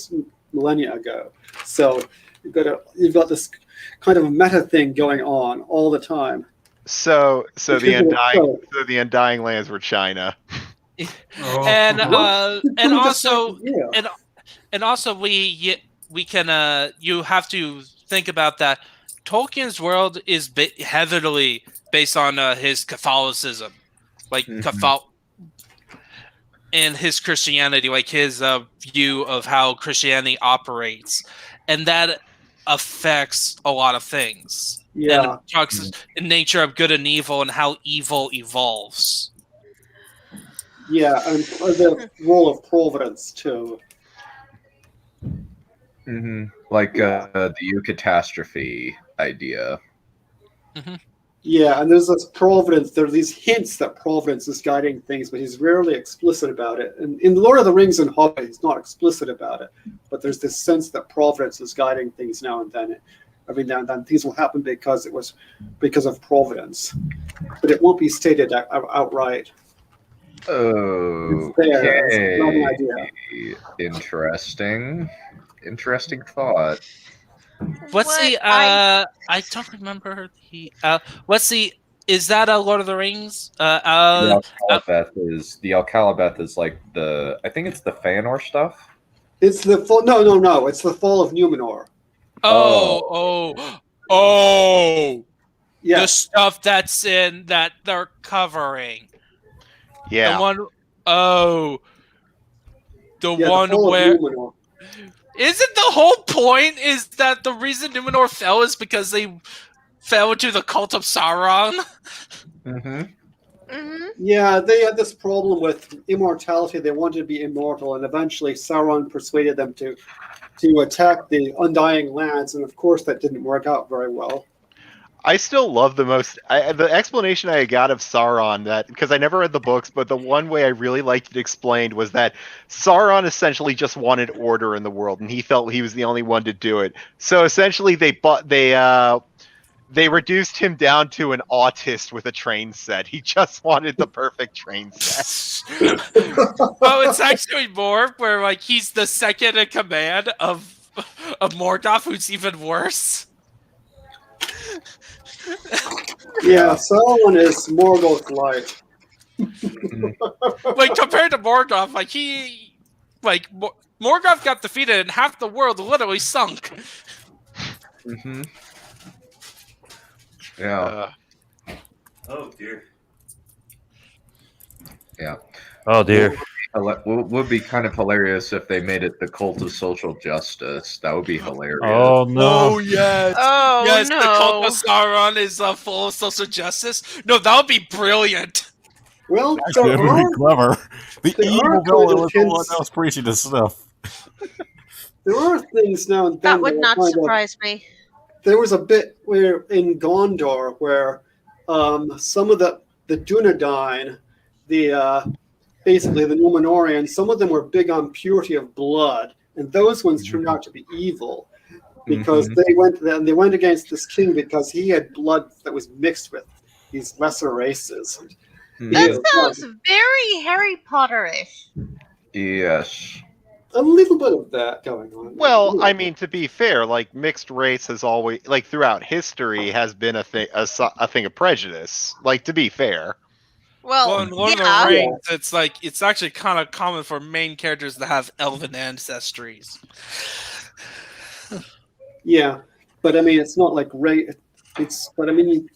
millennia ago. So you've got this kind of meta thing going on all the time. So the Undying Lands were China. And also we can you have to think about that Tolkien's world is heavily based on his Catholicism, like and his Christianity, like his view of how Christianity operates, and that affects a lot of things. Yeah, and talks in nature of good and evil and how evil evolves. Yeah, and the role of providence too. Like the eucatastrophe idea. Yeah, and there's this providence. There are these hints that providence is guiding things, but he's rarely explicit about it. And in Lord of the Rings and Hobbit, he's not explicit about it, but there's this sense that providence is guiding things now and then. Every now and then things will happen because of providence, but it won't be stated outright. Oh, it's not an idea. Interesting thought. I don't remember is that a Lord of the Rings? The Alcalabeth is like I think it's the Fëanor stuff. It's the fall. No. It's the fall of Numenor. Yeah. The stuff that's in that they're covering. Yeah. The one where Numenor. Isn't the whole point is that the reason Numenor fell is because they fell into the cult of Sauron? Yeah, they had this problem with immortality. They wanted to be immortal, and eventually Sauron persuaded them to attack the Undying Lands, and of course that didn't work out very well. I still love the explanation I got of Sauron, that because I never read the books, but the one way I really liked it explained was that Sauron essentially just wanted order in the world, and he felt he was the only one to do it. So essentially, they reduced him down to an autist with a train set. He just wanted the perfect train set. Well, it's actually more where like he's the second in command of Morgoth, who's even worse. Yeah, Sauron is Morgoth light. Like compared to Morgoth, Morgoth got defeated and half the world literally sunk. Yeah. Oh dear. Yeah. Oh dear. Would be kind of hilarious if they made it the cult of social justice. That would be hilarious. Oh no! Oh yes! Oh yes, no! The cult of Sauron is full of social justice. No, that would be brilliant. Well, actually, that would be clever. The evil villain was the one that was preaching this stuff. There are things now and then that would not surprise me. There was a bit where in Gondor where some of the Dunedain, basically the Númenóreans, some of them were big on purity of blood, and those ones turned out to be evil because they went against this king because he had blood that was mixed with these lesser races. That sounds very Harry Potter-ish. Yes. A little bit of that going on. Well, I mean, to be fair, like mixed race has always, like throughout history, has been a thing of prejudice. Like, to be fair. Well, in Lord of the Rings, it's actually kind of common for main characters to have elven ancestries. Yeah, but I mean, it's not like race. But I mean,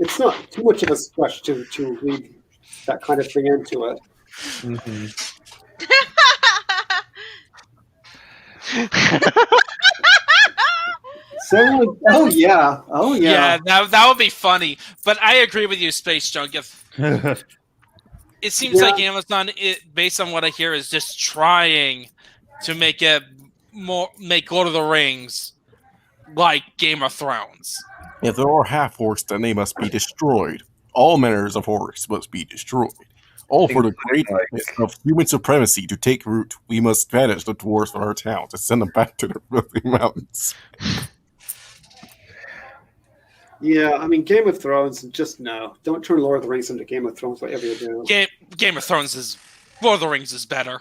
it's not too much of a stretch to read that kind of thing into it. Mm-hmm. So, oh yeah. Yeah, that would be funny. But I agree with you, Space Junk. It seems like Amazon, based on what I hear, is just trying to make Lord of the Rings like Game of Thrones. If there are half orcs, then they must be destroyed. All manners of orcs must be destroyed. All for the greatness of human supremacy to take root, we must banish the dwarves from our towns and send them back to their filthy mountains. Yeah, I mean, Game of Thrones, just no. Don't turn Lord of the Rings into Game of Thrones, whatever you do. Game of Thrones is... Lord of the Rings is better.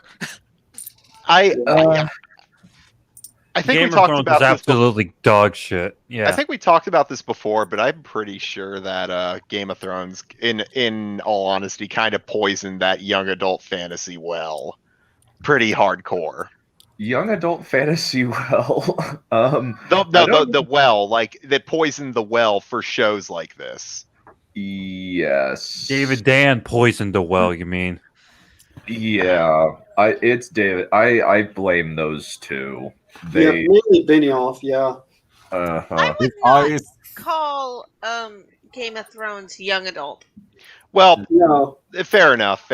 I think Game we talked of about Thrones is this absolutely dog shit. Yeah, I think we talked about this before, but I'm pretty sure that Game of Thrones, in all honesty, kind of poisoned that young adult fantasy well, pretty hardcore. Young adult fantasy well. The well, like that poisoned the well for shows like this. Yes. David Dan poisoned the well. You mean? Yeah, it's David. I blame those two. Mainly Benioff. Yeah. I would not call Game of Thrones young adult. Well, no. Fair enough.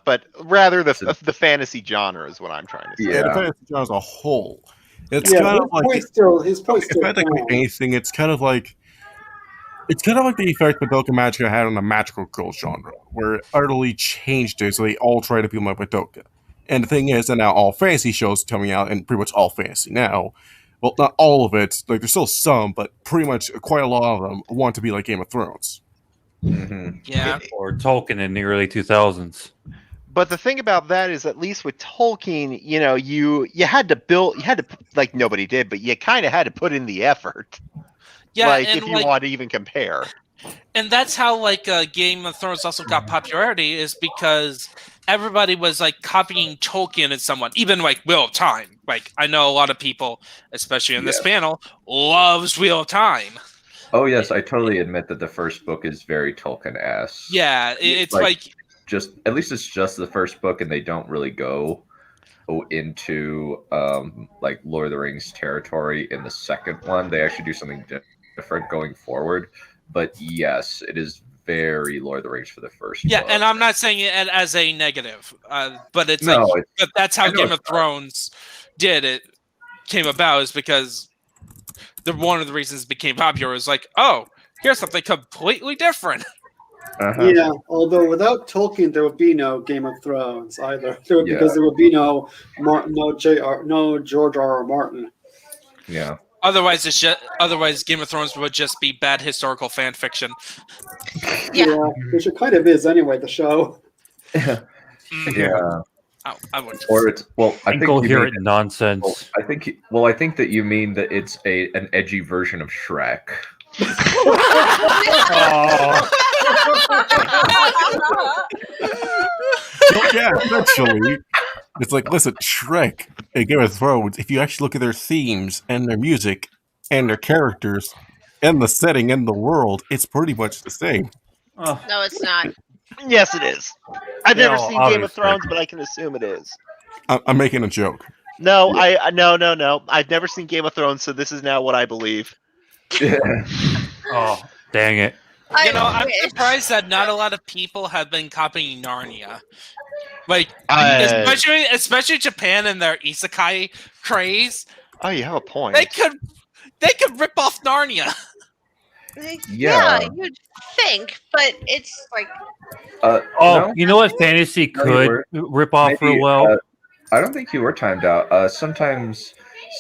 But rather the fantasy genre is what I'm trying to say. Yeah, the fantasy genre as a whole. It's kind of like his point still. If I think of anything, it's kind of like the effect Madoka Magica had on the magical girl genre, where it utterly changed it, so they all try to be like Madoka. And the thing is that now all fantasy shows are coming out, and pretty much all fantasy now. Well, not all of it. Like there's still some, but pretty much quite a lot of them want to be like Game of Thrones. Mm-hmm. Yeah, or Tolkien in the early 2000s. But the thing about that is, at least with Tolkien, you had to like nobody did, but you kind of had to put in the effort. Yeah, like if you want to even compare. And that's how Game of Thrones also got popularity, is because everybody was copying Tolkien and someone, even Wheel of Time. I know a lot of people, especially in this panel, loves Wheel of Time. Oh yes, I totally admit that the first book is very Tolkien-esque. Yeah, it's just at least it's just the first book, and they don't really go into Lord of the Rings territory in the second one. They actually do something different going forward. But yes, it is very Lord of the Rings for the first book. And I'm not saying it as a negative, but it's but that's how Game of Thrones came about, is because one of the reasons it became popular is here's something completely different. Uh-huh. Yeah, although without Tolkien, there would be no Game of Thrones either. Because there would be no George R.R. Martin. Yeah. Otherwise, Game of Thrones would just be bad historical fan fiction. Yeah, which it kind of is anyway. The show. Yeah. I would. Or it's I think incoherent nonsense. I think that you mean that it's an edgy version of Shrek. Yeah, essentially. It's listen, Shrek and Game of Thrones, if you actually look at their themes and their music and their characters and the setting and the world, it's pretty much the same. No, it's not. Yes, it is. I've never seen Game of Thrones, but I can assume it is. I'm making a joke. No, no. I've never seen Game of Thrones, so this is now what I believe. Yeah. Oh, dang it. I'm surprised that not a lot of people have been copying Narnia. Especially Japan and their isekai craze. Oh, you have a point. They could rip off Narnia. Yeah, you'd think, but it's you know what fantasy could rip off real well? I don't think you were timed out. Sometimes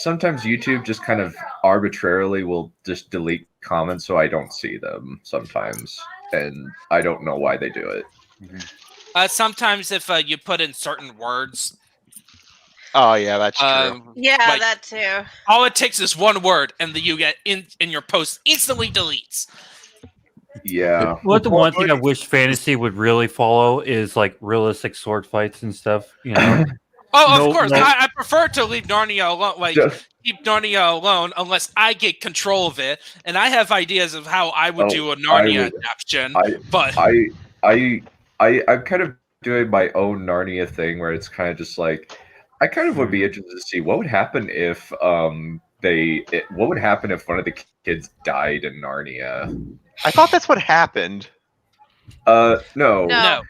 YouTube just kind of arbitrarily will just delete comments, so I don't see them sometimes, and I don't know why they do it. Mm-hmm. Sometimes if you put in certain words. Oh yeah, that's true. That too. All it takes is one word, and you get in your post instantly deletes. Yeah. The one thing I wish fantasy would really follow is realistic sword fights and stuff. Oh, of course. I prefer to leave Narnia alone. Like, keep Narnia alone unless I get control of it. And I have ideas of how I would do a Narnia adaptation. I'm kind of doing my own Narnia thing where it's kind of just like, I kind of would be interested to see what would happen if what would happen if one of the kids died in Narnia. I thought that's what happened. No.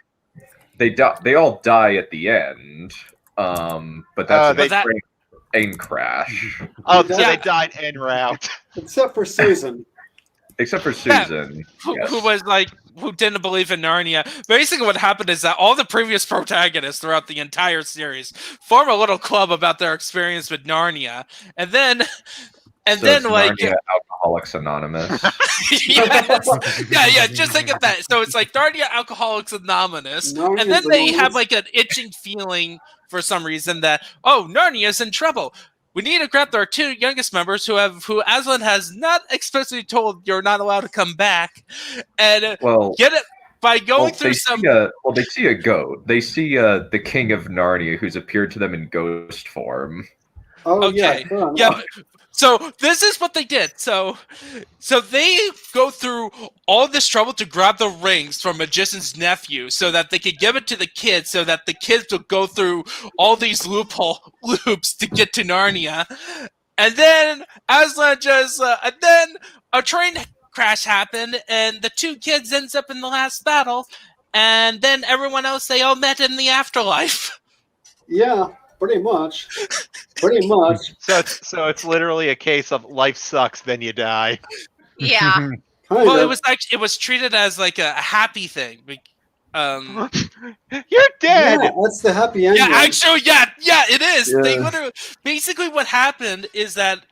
They all die at the end. But that's a plane crash. Oh, so they died en route. Except for Susan. Who didn't believe in Narnia. Basically what happened is that all the previous protagonists throughout the entire series form a little club about their experience with Narnia. And then Narnia Alcoholics Anonymous. Yeah, just think of that. So it's like Narnia Alcoholics Anonymous, and then they have like an itching feeling for some reason that, Narnia's in trouble. We need to grab our two youngest members who Aslan has not explicitly told you're not allowed to come back, and get it by going through some. They see a goat. They see the King of Narnia, who's appeared to them in ghost form. Oh okay. Yeah. So this is what they did. So they go through all this trouble to grab the rings from Magician's nephew so that they could give it to the kids so that the kids will go through all these loops to get to Narnia. And then Aslan and then a train crash happened and the two kids ends up in the last battle. And then everyone else, they all met in the afterlife. Yeah. Pretty much. So it's literally a case of life sucks, then you die. Yeah. Well, it was treated as like a happy thing. You're dead. Yeah, that's the happy ending. Yeah, actually, yeah, it is. Yeah. They literally, basically, what happened is that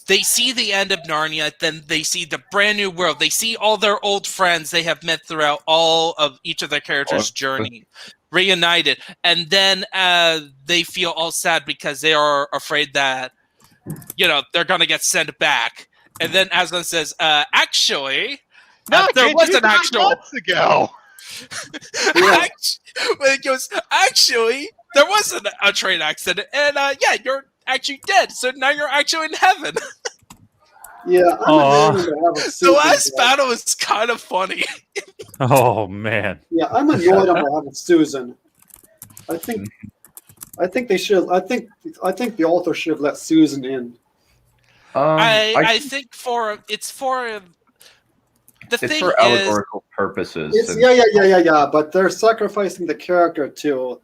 they see the end of Narnia, then they see the brand new world. They see all their old friends they have met throughout all of each of their characters' journey. Reunited, and then they feel all sad because they are afraid that they're gonna get sent back. And then Aslan says, "Actually, there was an actual months ago." It goes, "Actually, there was a train accident, and you're actually dead. So now you're actually in heaven." Yeah, the last battle is kind of funny. Oh man. Yeah, I'm annoyed about having Susan. I think they should. I think the author should have let Susan in. I think it's for allegorical purposes. Yeah. But they're sacrificing the character to.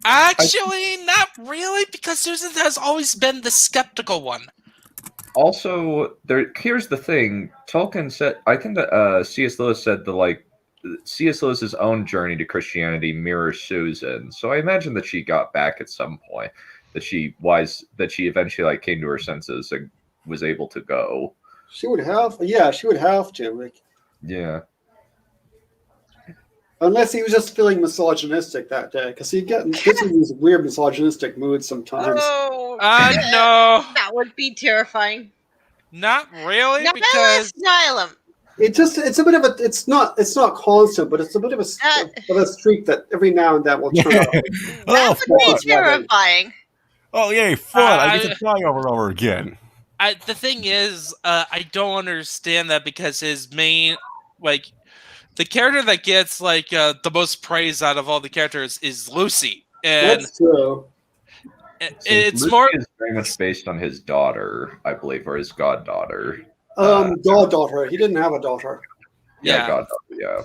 Actually, not really, because Susan has always been the skeptical one. Also, here's the thing. Tolkien said, I think that C.S. Lewis said C.S. Lewis's own journey to Christianity mirrors Susan. So I imagine that she got back at some point, that she eventually came to her senses and was able to go. She would have to. Yeah. Unless he was just feeling misogynistic that day, because he gets in these weird misogynistic moods sometimes. No. That would be terrifying. Not really, because Nihilum. It's a bit of a. It's not constant, but it's a bit of a streak that every now and then will turn up. That would be terrifying. Oh yay, fun! I get to fly over and over again. The thing is, I don't understand that because his main the character that gets the most praise out of all the characters is Lucy, and that's true. It's Lucy more is very much based on his daughter, I believe, or his goddaughter. Goddaughter. He didn't have a daughter. Yeah, goddaughter. Yeah.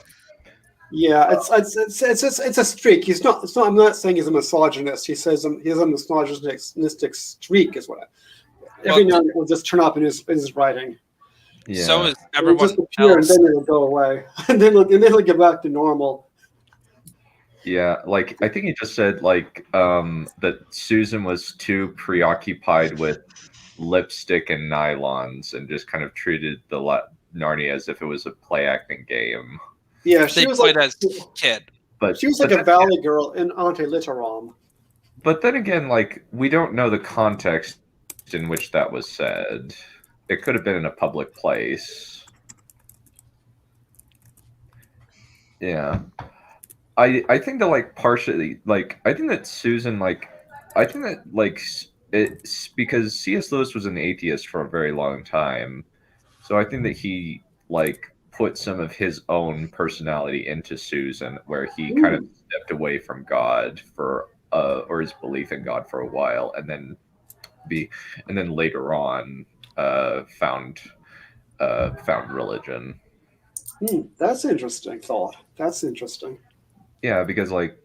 Yeah, it's a streak. He's not. It's not. I'm not saying he's a misogynist. He says he has a misogynistic streak, is what. Every now and then will just turn up in his writing. Yeah. So is everyone just appear else. And then it'll go away, and then he'll get back to normal. Yeah, I think he just said that Susan was too preoccupied with lipstick and nylons and just kind of treated the Narnia as if it was a play acting game. Yeah, she was played as kid, but she was like a valley girl in Ante Litteram. But then again, we don't know the context in which that was said. It could have been in a public place. Yeah. I think that like partially like I think that Susan like I think that like it's because C.S. Lewis was an atheist for a very long time, so I think that he like put some of his own personality into Susan, where he kind of stepped away from God for or his belief in God for a while, and then later on found religion. That's interesting thought. That's interesting. Yeah, because like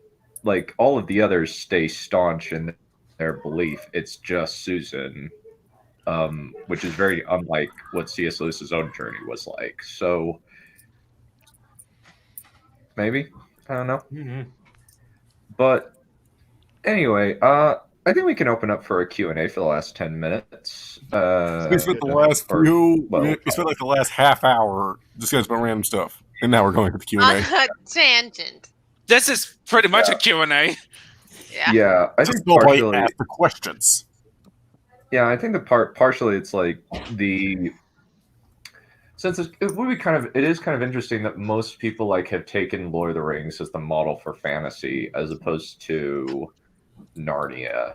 all of the others stay staunch in their belief. It's just Susan, which is very unlike what C.S. Lewis's own journey was like. So maybe, I don't know. Mm-hmm. But anyway, I think we can open up for a Q&A for the last 10 minutes. We spent we spent like the last half hour discussing about random stuff, and now we're going to the Q&A. On a tangent. This is pretty much a Q&A. Yeah, I think partially ask the questions. Yeah, I think partially it's like since it would be it is kind of interesting that most people like have taken Lord of the Rings as the model for fantasy as opposed to Narnia.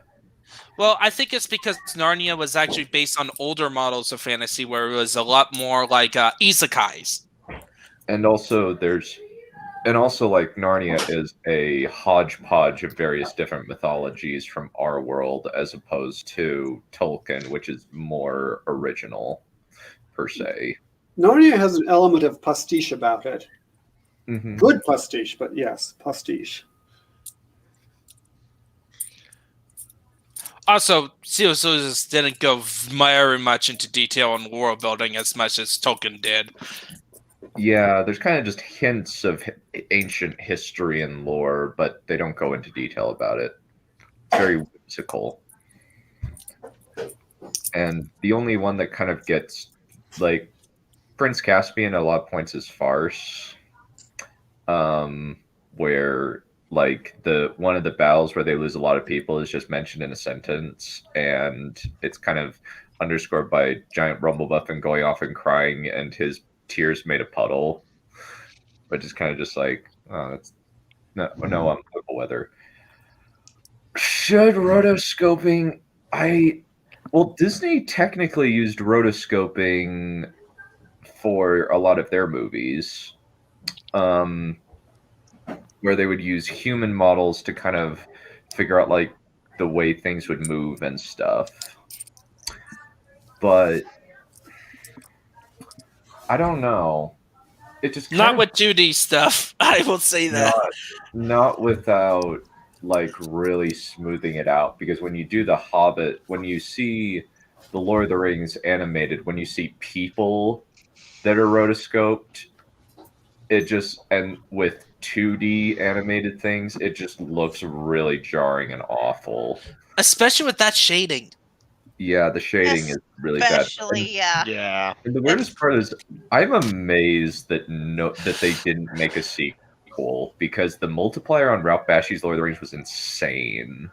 Well, I think it's because Narnia was actually based on older models of fantasy where it was a lot more like isekais. And also like Narnia is a hodgepodge of various different mythologies from our world as opposed to Tolkien, which is more original per se. Narnia has an element of pastiche about it. Mm-hmm. Good pastiche, but yes, pastiche. Also, C.S. Lewis didn't go very much into detail on world building as much as Tolkien did. Yeah, there's kind of just hints of ancient history and lore, but they don't go into detail about it. It's very whimsical. And the only one that kind of gets, like, Prince Caspian at a lot of points is farce, where, like, one of the battles where they lose a lot of people is just mentioned in a sentence, and it's kind of underscored by Giant Rumblebuffin going off and crying, and his tears made a puddle, which is kind of just like, oh, that's no unplayable weather. Should rotoscoping? Disney technically used rotoscoping for a lot of their movies, where they would use human models to kind of figure out like the way things would move and stuff. But I don't know. It just not with 2D stuff. I will say that. Not without like really smoothing it out, because when you do The Hobbit, when you see the Lord of the Rings animated, when you see people that are rotoscoped, and with 2D animated things, it just looks really jarring and awful. Especially with that shading. Yeah, the shading is really bad. Especially, yeah. And the weirdest part is, I'm amazed that they didn't make a sequel, because the multiplier on Ralph Bakshi's Lord of the Rings was insane.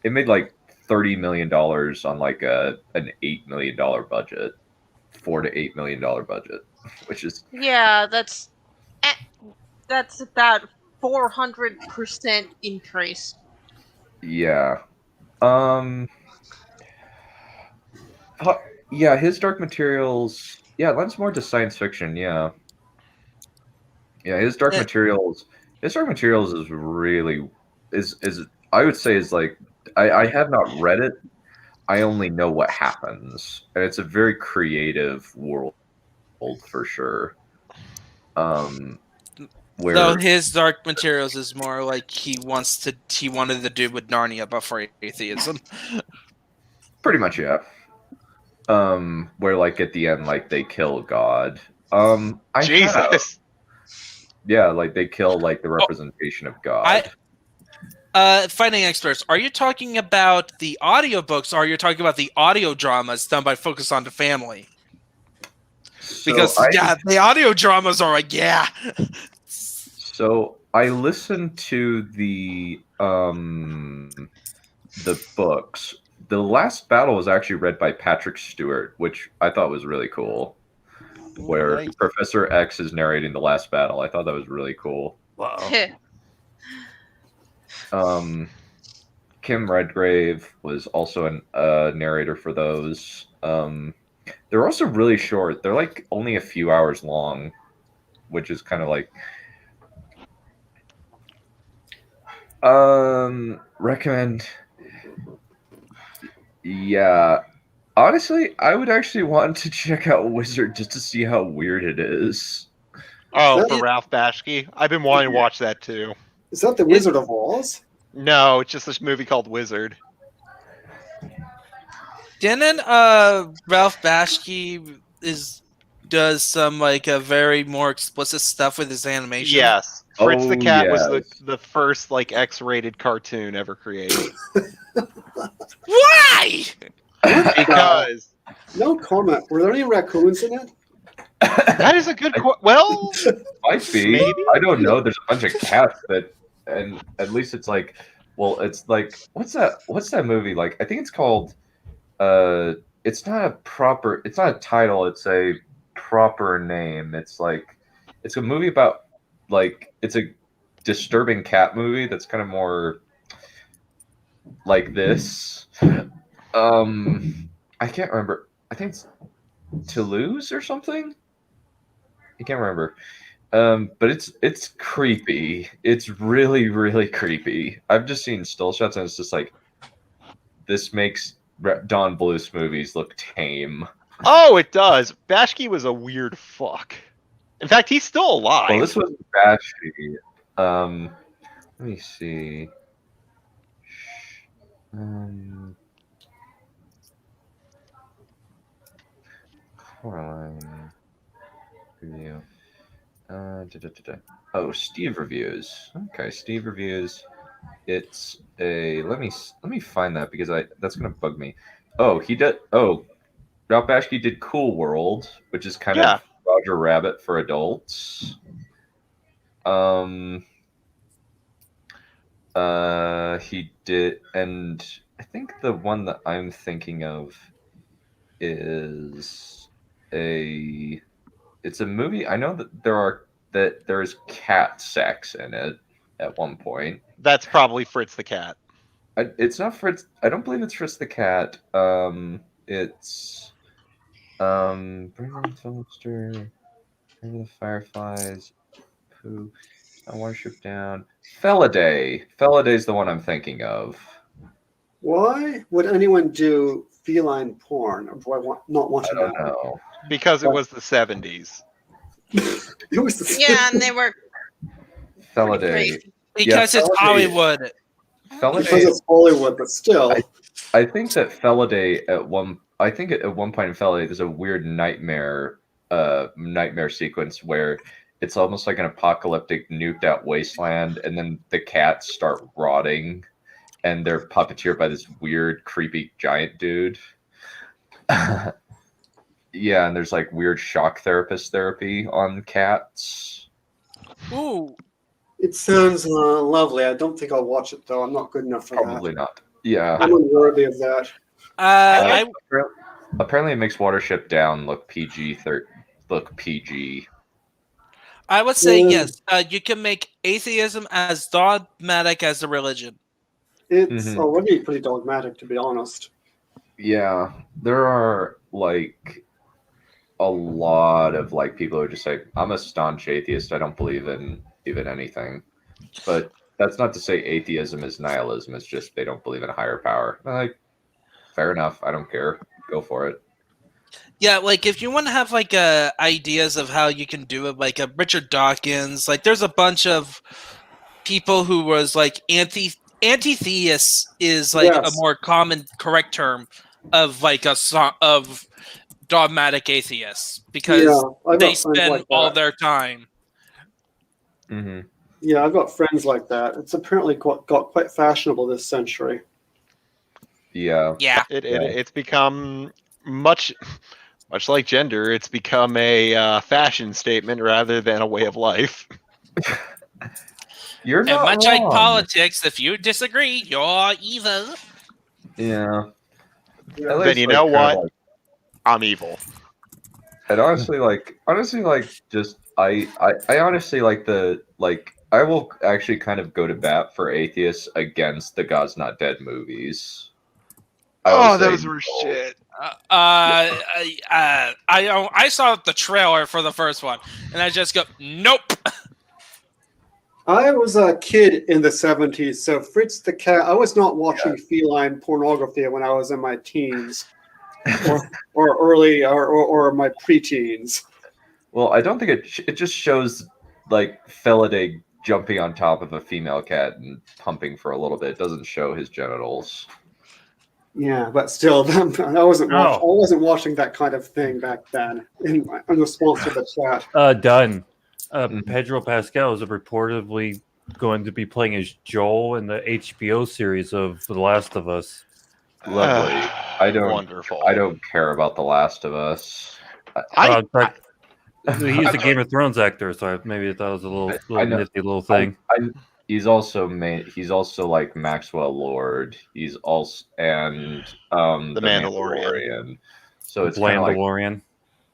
It made like $30 million on like an $8 million budget, $4 to $8 million budget, which is that's about 400% increase. Yeah. Yeah, his Dark Materials. Yeah, it lends more to science fiction. Yeah. His Dark Materials. His Dark Materials is really is I would say is like I have not read it. I only know what happens, and it's a very creative world for sure. Though his Dark Materials is more like he wanted to do with Narnia before atheism. Pretty much, yeah. Where like at the end, like they kill God. Jesus. Yeah, like they kill like the representation of God. Fighting experts, are you talking about the audiobooks, or are you talking about the audio dramas done by Focus on the Family? Because the audio dramas are like, yeah. So I listened to the books. The last battle was actually read by Patrick Stewart, which I thought was really cool. Where Professor X is narrating the last battle. I thought that was really cool. Wow. Kim Redgrave was also a narrator for those. They're also really short. They're like only a few hours long, which is kind of like recommend. Yeah. Honestly, I would actually want to check out Wizard just to see how weird it is. Oh, for Ralph Bashki? I've been wanting to watch that too. Is that the Wizard of Oz? No, it's just this movie called Wizard. Didn't Ralph Bashki does some like a very more explicit stuff with his animation? Yes. Fritz the Cat was the first like X-rated cartoon ever created. Why? Because no comment. Were there any raccoons in it? That is a good well, might be. Maybe? I don't know. There's a bunch of cats and at least it's like, well, it's like what's that movie like? I think it's called. It's not a title. It's a proper name. It's a movie about it's a disturbing cat movie that's kind of more like this. I can't remember. I think it's Toulouse or something. I can't remember. But it's creepy. It's really, really creepy. I've just seen still shots and it's just like, this makes Don Bluth movies look tame. Oh, it does. Bashki was a weird fuck. In fact, he's still alive. Well, this was Bashki. Let me see. Coraline review. Oh, Steve reviews. Okay, Steve reviews. It's a let me find that because that's gonna bug me. Oh, he did. Oh, Ralph Bashki did Cool World, which is kind of Roger Rabbit for adults. He did, and I think the one that I'm thinking of is it's a movie. I know that there's cat sex in it at one point. That's probably Fritz the Cat. It's not Fritz. I don't believe it's Fritz the Cat. It's Bring on Toaster, Remember the Fireflies, Pooh, I Worship Down. Feliday. Feliday's the one I'm thinking of. Why would anyone do feline porn? Or do I not want to know? Because it was the 70s. It was the 70s. Yeah, and they were Feliday. Because it's Hollywood. Feliday, because it's Hollywood, but still. I think that Feliday at one point in Feliday there's a weird nightmare sequence where it's almost like an apocalyptic nuked out wasteland, and then the cats start rotting, and they're puppeteered by this weird, creepy giant dude. Yeah, and there's like weird shock therapy on cats. Ooh. It sounds lovely. I don't think I'll watch it though. I'm not good enough for Probably that. not. Yeah. I'm unworthy of that. Apparently it makes Watership Down look PG. I would say yes. You can make atheism as dogmatic as a religion. It's already pretty dogmatic, to be honest. Yeah, there are like a lot of like people who are just like, I'm a staunch atheist. I don't believe in even anything. But that's not to say atheism is nihilism. It's just they don't believe in a higher power. Like, fair enough. I don't care. Go for it. Yeah, like if you want to have like ideas of how you can do it, like Richard Dawkins, like there's a bunch of people who was like anti-theist is like a more common correct term of like of dogmatic atheists because they spend all their time. Mm-hmm. Yeah, I've got friends like that. It's apparently got quite fashionable this century. Yeah. It's become much like gender. It's become a fashion statement rather than a way of life. You're not much wrong. like politics, if you disagree, you're evil. Yeah. Then you know what? I'm evil. And honestly, just I honestly like I will actually kind of go to bat for atheists against the God's Not Dead movies. Those were shit. I saw the trailer for the first one, and I just go, nope. I was a kid in the 70s, so Fritz the Cat. I was not watching feline pornography when I was in my teens, or early, or my preteens. Well, I don't think it just shows like Felidae jumping on top of a female cat and pumping for a little bit. It doesn't show his genitals. Yeah, but still, I wasn't watching that kind of thing back then. In response to the chat, done. Pedro Pascal is reportedly going to be playing as Joel in the HBO series of The Last of Us. Lovely. Wonderful. I don't care about The Last of Us. He's the Game of Thrones actor, so maybe I thought it was a little nifty little thing. He's also like Maxwell Lord. He's also the Mandalorian. So it's kind of like,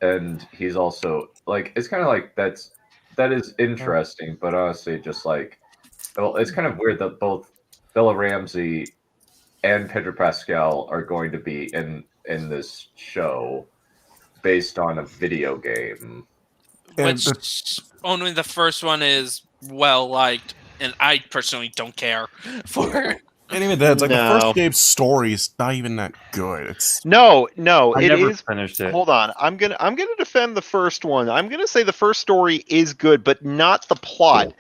and he's also like, it's kind of like that is interesting, but honestly, just like, well, it's kind of weird that both Bella Ramsey and Pedro Pascal are going to be in this show based on a video game. Which only the first one is well liked, and I personally don't care for. And even then, it's like the first game's story is not even that good. It's no, I it never is. Finished it. Hold on, I'm gonna defend the first one. I'm gonna say the first story is good, but not the plot.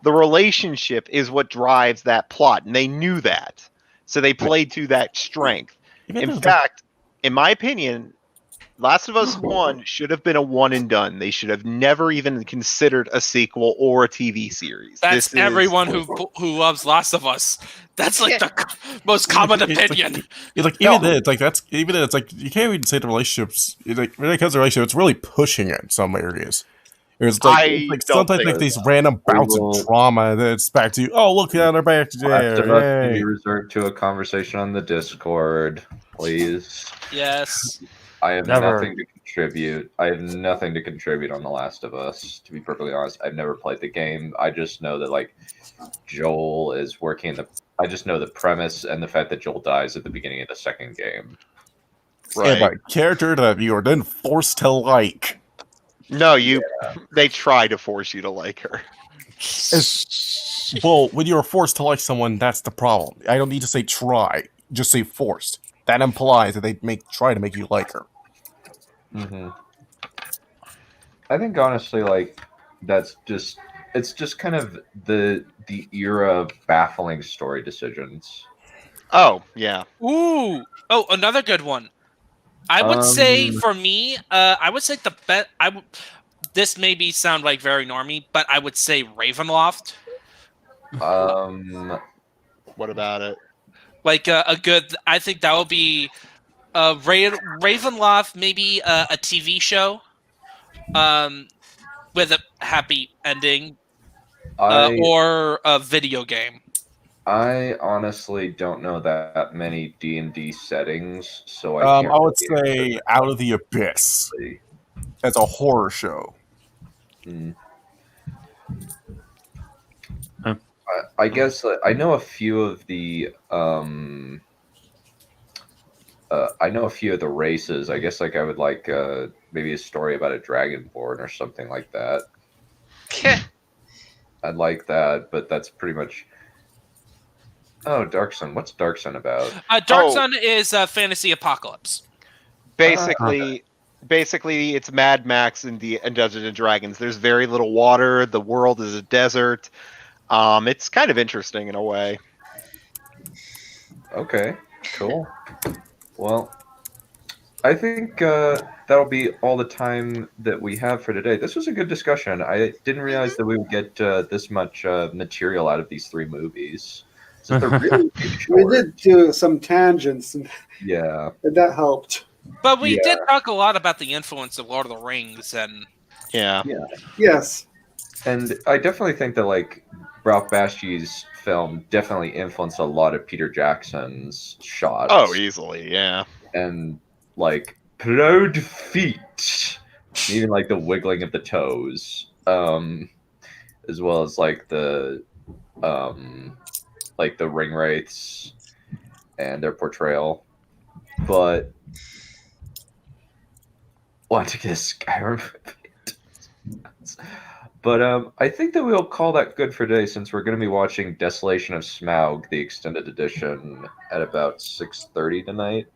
The relationship is what drives that plot, and they knew that, so they played to that strength. In fact, in my opinion, Last of Us 1 should have been a one and done. They should have never even considered a sequel or a TV series. That's everyone who loves Last of Us. That's like the most common opinion. Even then, it's like you can't even say the relationships. Like when it comes to relationships, it's really pushing it in some areas. It's like sometimes like these random bouts of trauma, and then it's back to look how they're back to there. Be reserved to a conversation on the Discord, please. Yes. I have nothing to contribute. I have nothing to contribute on The Last of Us, to be perfectly honest. I've never played the game. I just know that like Joel is working I just know the premise and the fact that Joel dies at the beginning of the second game. Right. And a character that you are then forced to like. No, they try to force you to like her. Well, when you're forced to like someone, that's the problem. I don't need to say try, just say forced. That implies that they try to make you like her. Mm-hmm. I think honestly, like it's just kind of the era of baffling story decisions. Oh yeah. Ooh. Oh, another good one. I would say for me, I would say the best. This maybe sound like very normie, but I would say Ravenloft. What about it? Like a good. I think that would be Ravenloft, maybe a TV show, with a happy ending, or a video game. I honestly don't know that many D&D settings, so I would say Out of the Abyss. That's a horror show. I guess I know a few of the races. I guess like I would like maybe a story about a Dragonborn or something like that. I'd like that, but that's pretty much. Oh, Dark Sun. What's Dark Sun about? Dark Sun is a fantasy apocalypse. Basically, it's Mad Max and Dungeons and Dragons. There's very little water. The world is a desert. It's kind of interesting in a way. Okay, cool. Well, I think that'll be all the time that we have for today. This was a good discussion. I didn't realize that we would get this much material out of these three movies. So they're really we did do some tangents, and that helped. But we did talk a lot about the influence of Lord of the Rings, and yes, and I definitely think that like Ralph Bakshi's film definitely influenced a lot of Peter Jackson's shots. Oh, easily, yeah. And like proud feet, even like the wiggling of the toes. as well as like the ring wraiths and their portrayal. But want to get a Skyrim. But I think that we'll call that good for today, since we're going to be watching Desolation of Smaug, the extended edition, at about 6:30 tonight.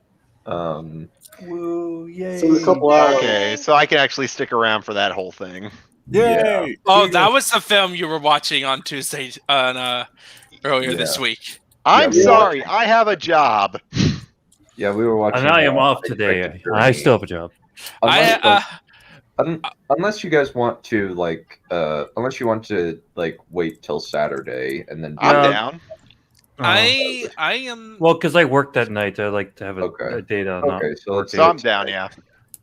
Woo! Yay! So in a couple hours. Okay, so I can actually stick around for that whole thing. Yay! Yeah. Oh, that was the film you were watching on Tuesday earlier this week. I'm sorry, I have a job. Yeah, we were watching. And I am off today. I still have a job. Unless you guys want to wait till Saturday and then. I'm down. I am. Well, because I work that night, I like to have a date on. Okay, so I'm down. Yeah.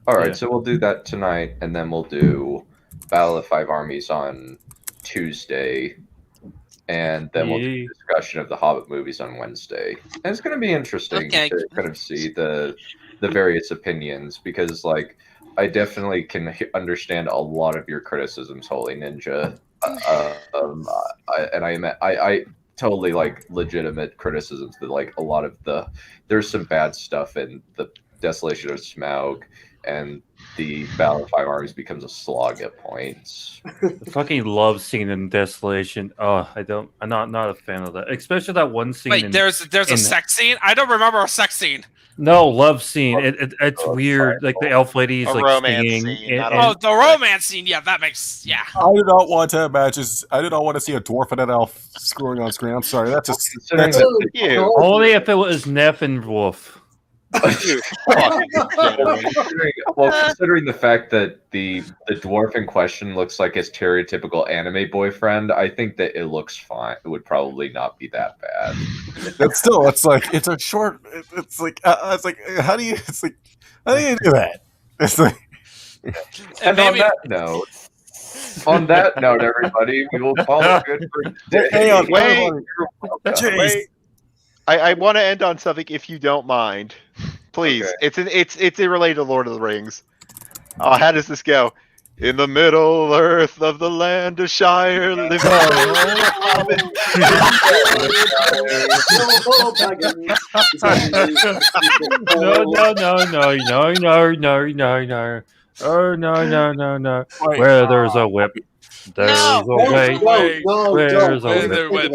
All right, so we'll do that tonight, and then we'll do Battle of Five Armies on Tuesday, and then we'll do a discussion of the Hobbit movies on Wednesday. And it's going to be interesting to kind of see the various opinions, because like I definitely can understand a lot of your criticisms, Holy Ninja, I totally like legitimate criticisms that like a lot of there's some bad stuff in the Desolation of Smaug, and the Battle of Five Armies becomes a slog at points. I fucking love scene in Desolation. Oh, I'm not a fan of that, especially that one scene. Wait, there's a sex scene? I don't remember a sex scene. No, love scene. It's weird. Like the elf lady's like romance singing. scene. The romance scene. Yeah, that makes I do not want to imagine. I do not want to see a dwarf and an elf screwing on screen. I'm sorry. That's only if it was Neph and Wolf. Considering the fact that the dwarf in question looks like his stereotypical anime boyfriend, I think that it looks fine. It would probably not be that bad. But still, it's like it's a short. It's like how do you? It's like how do you do that? It's like. And on that note, everybody, we will call it good for today. Wait. I want to end on something, if you don't mind, please. Okay. It's related to Lord of the Rings. How does this go? In the Middle Earth of the land of Shire lives No. Oh no. Where there's a whip, there's a way. There's a whip.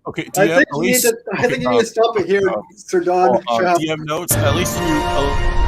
Okay. I think you need to stop it here, Sir Don. DM notes. At least you.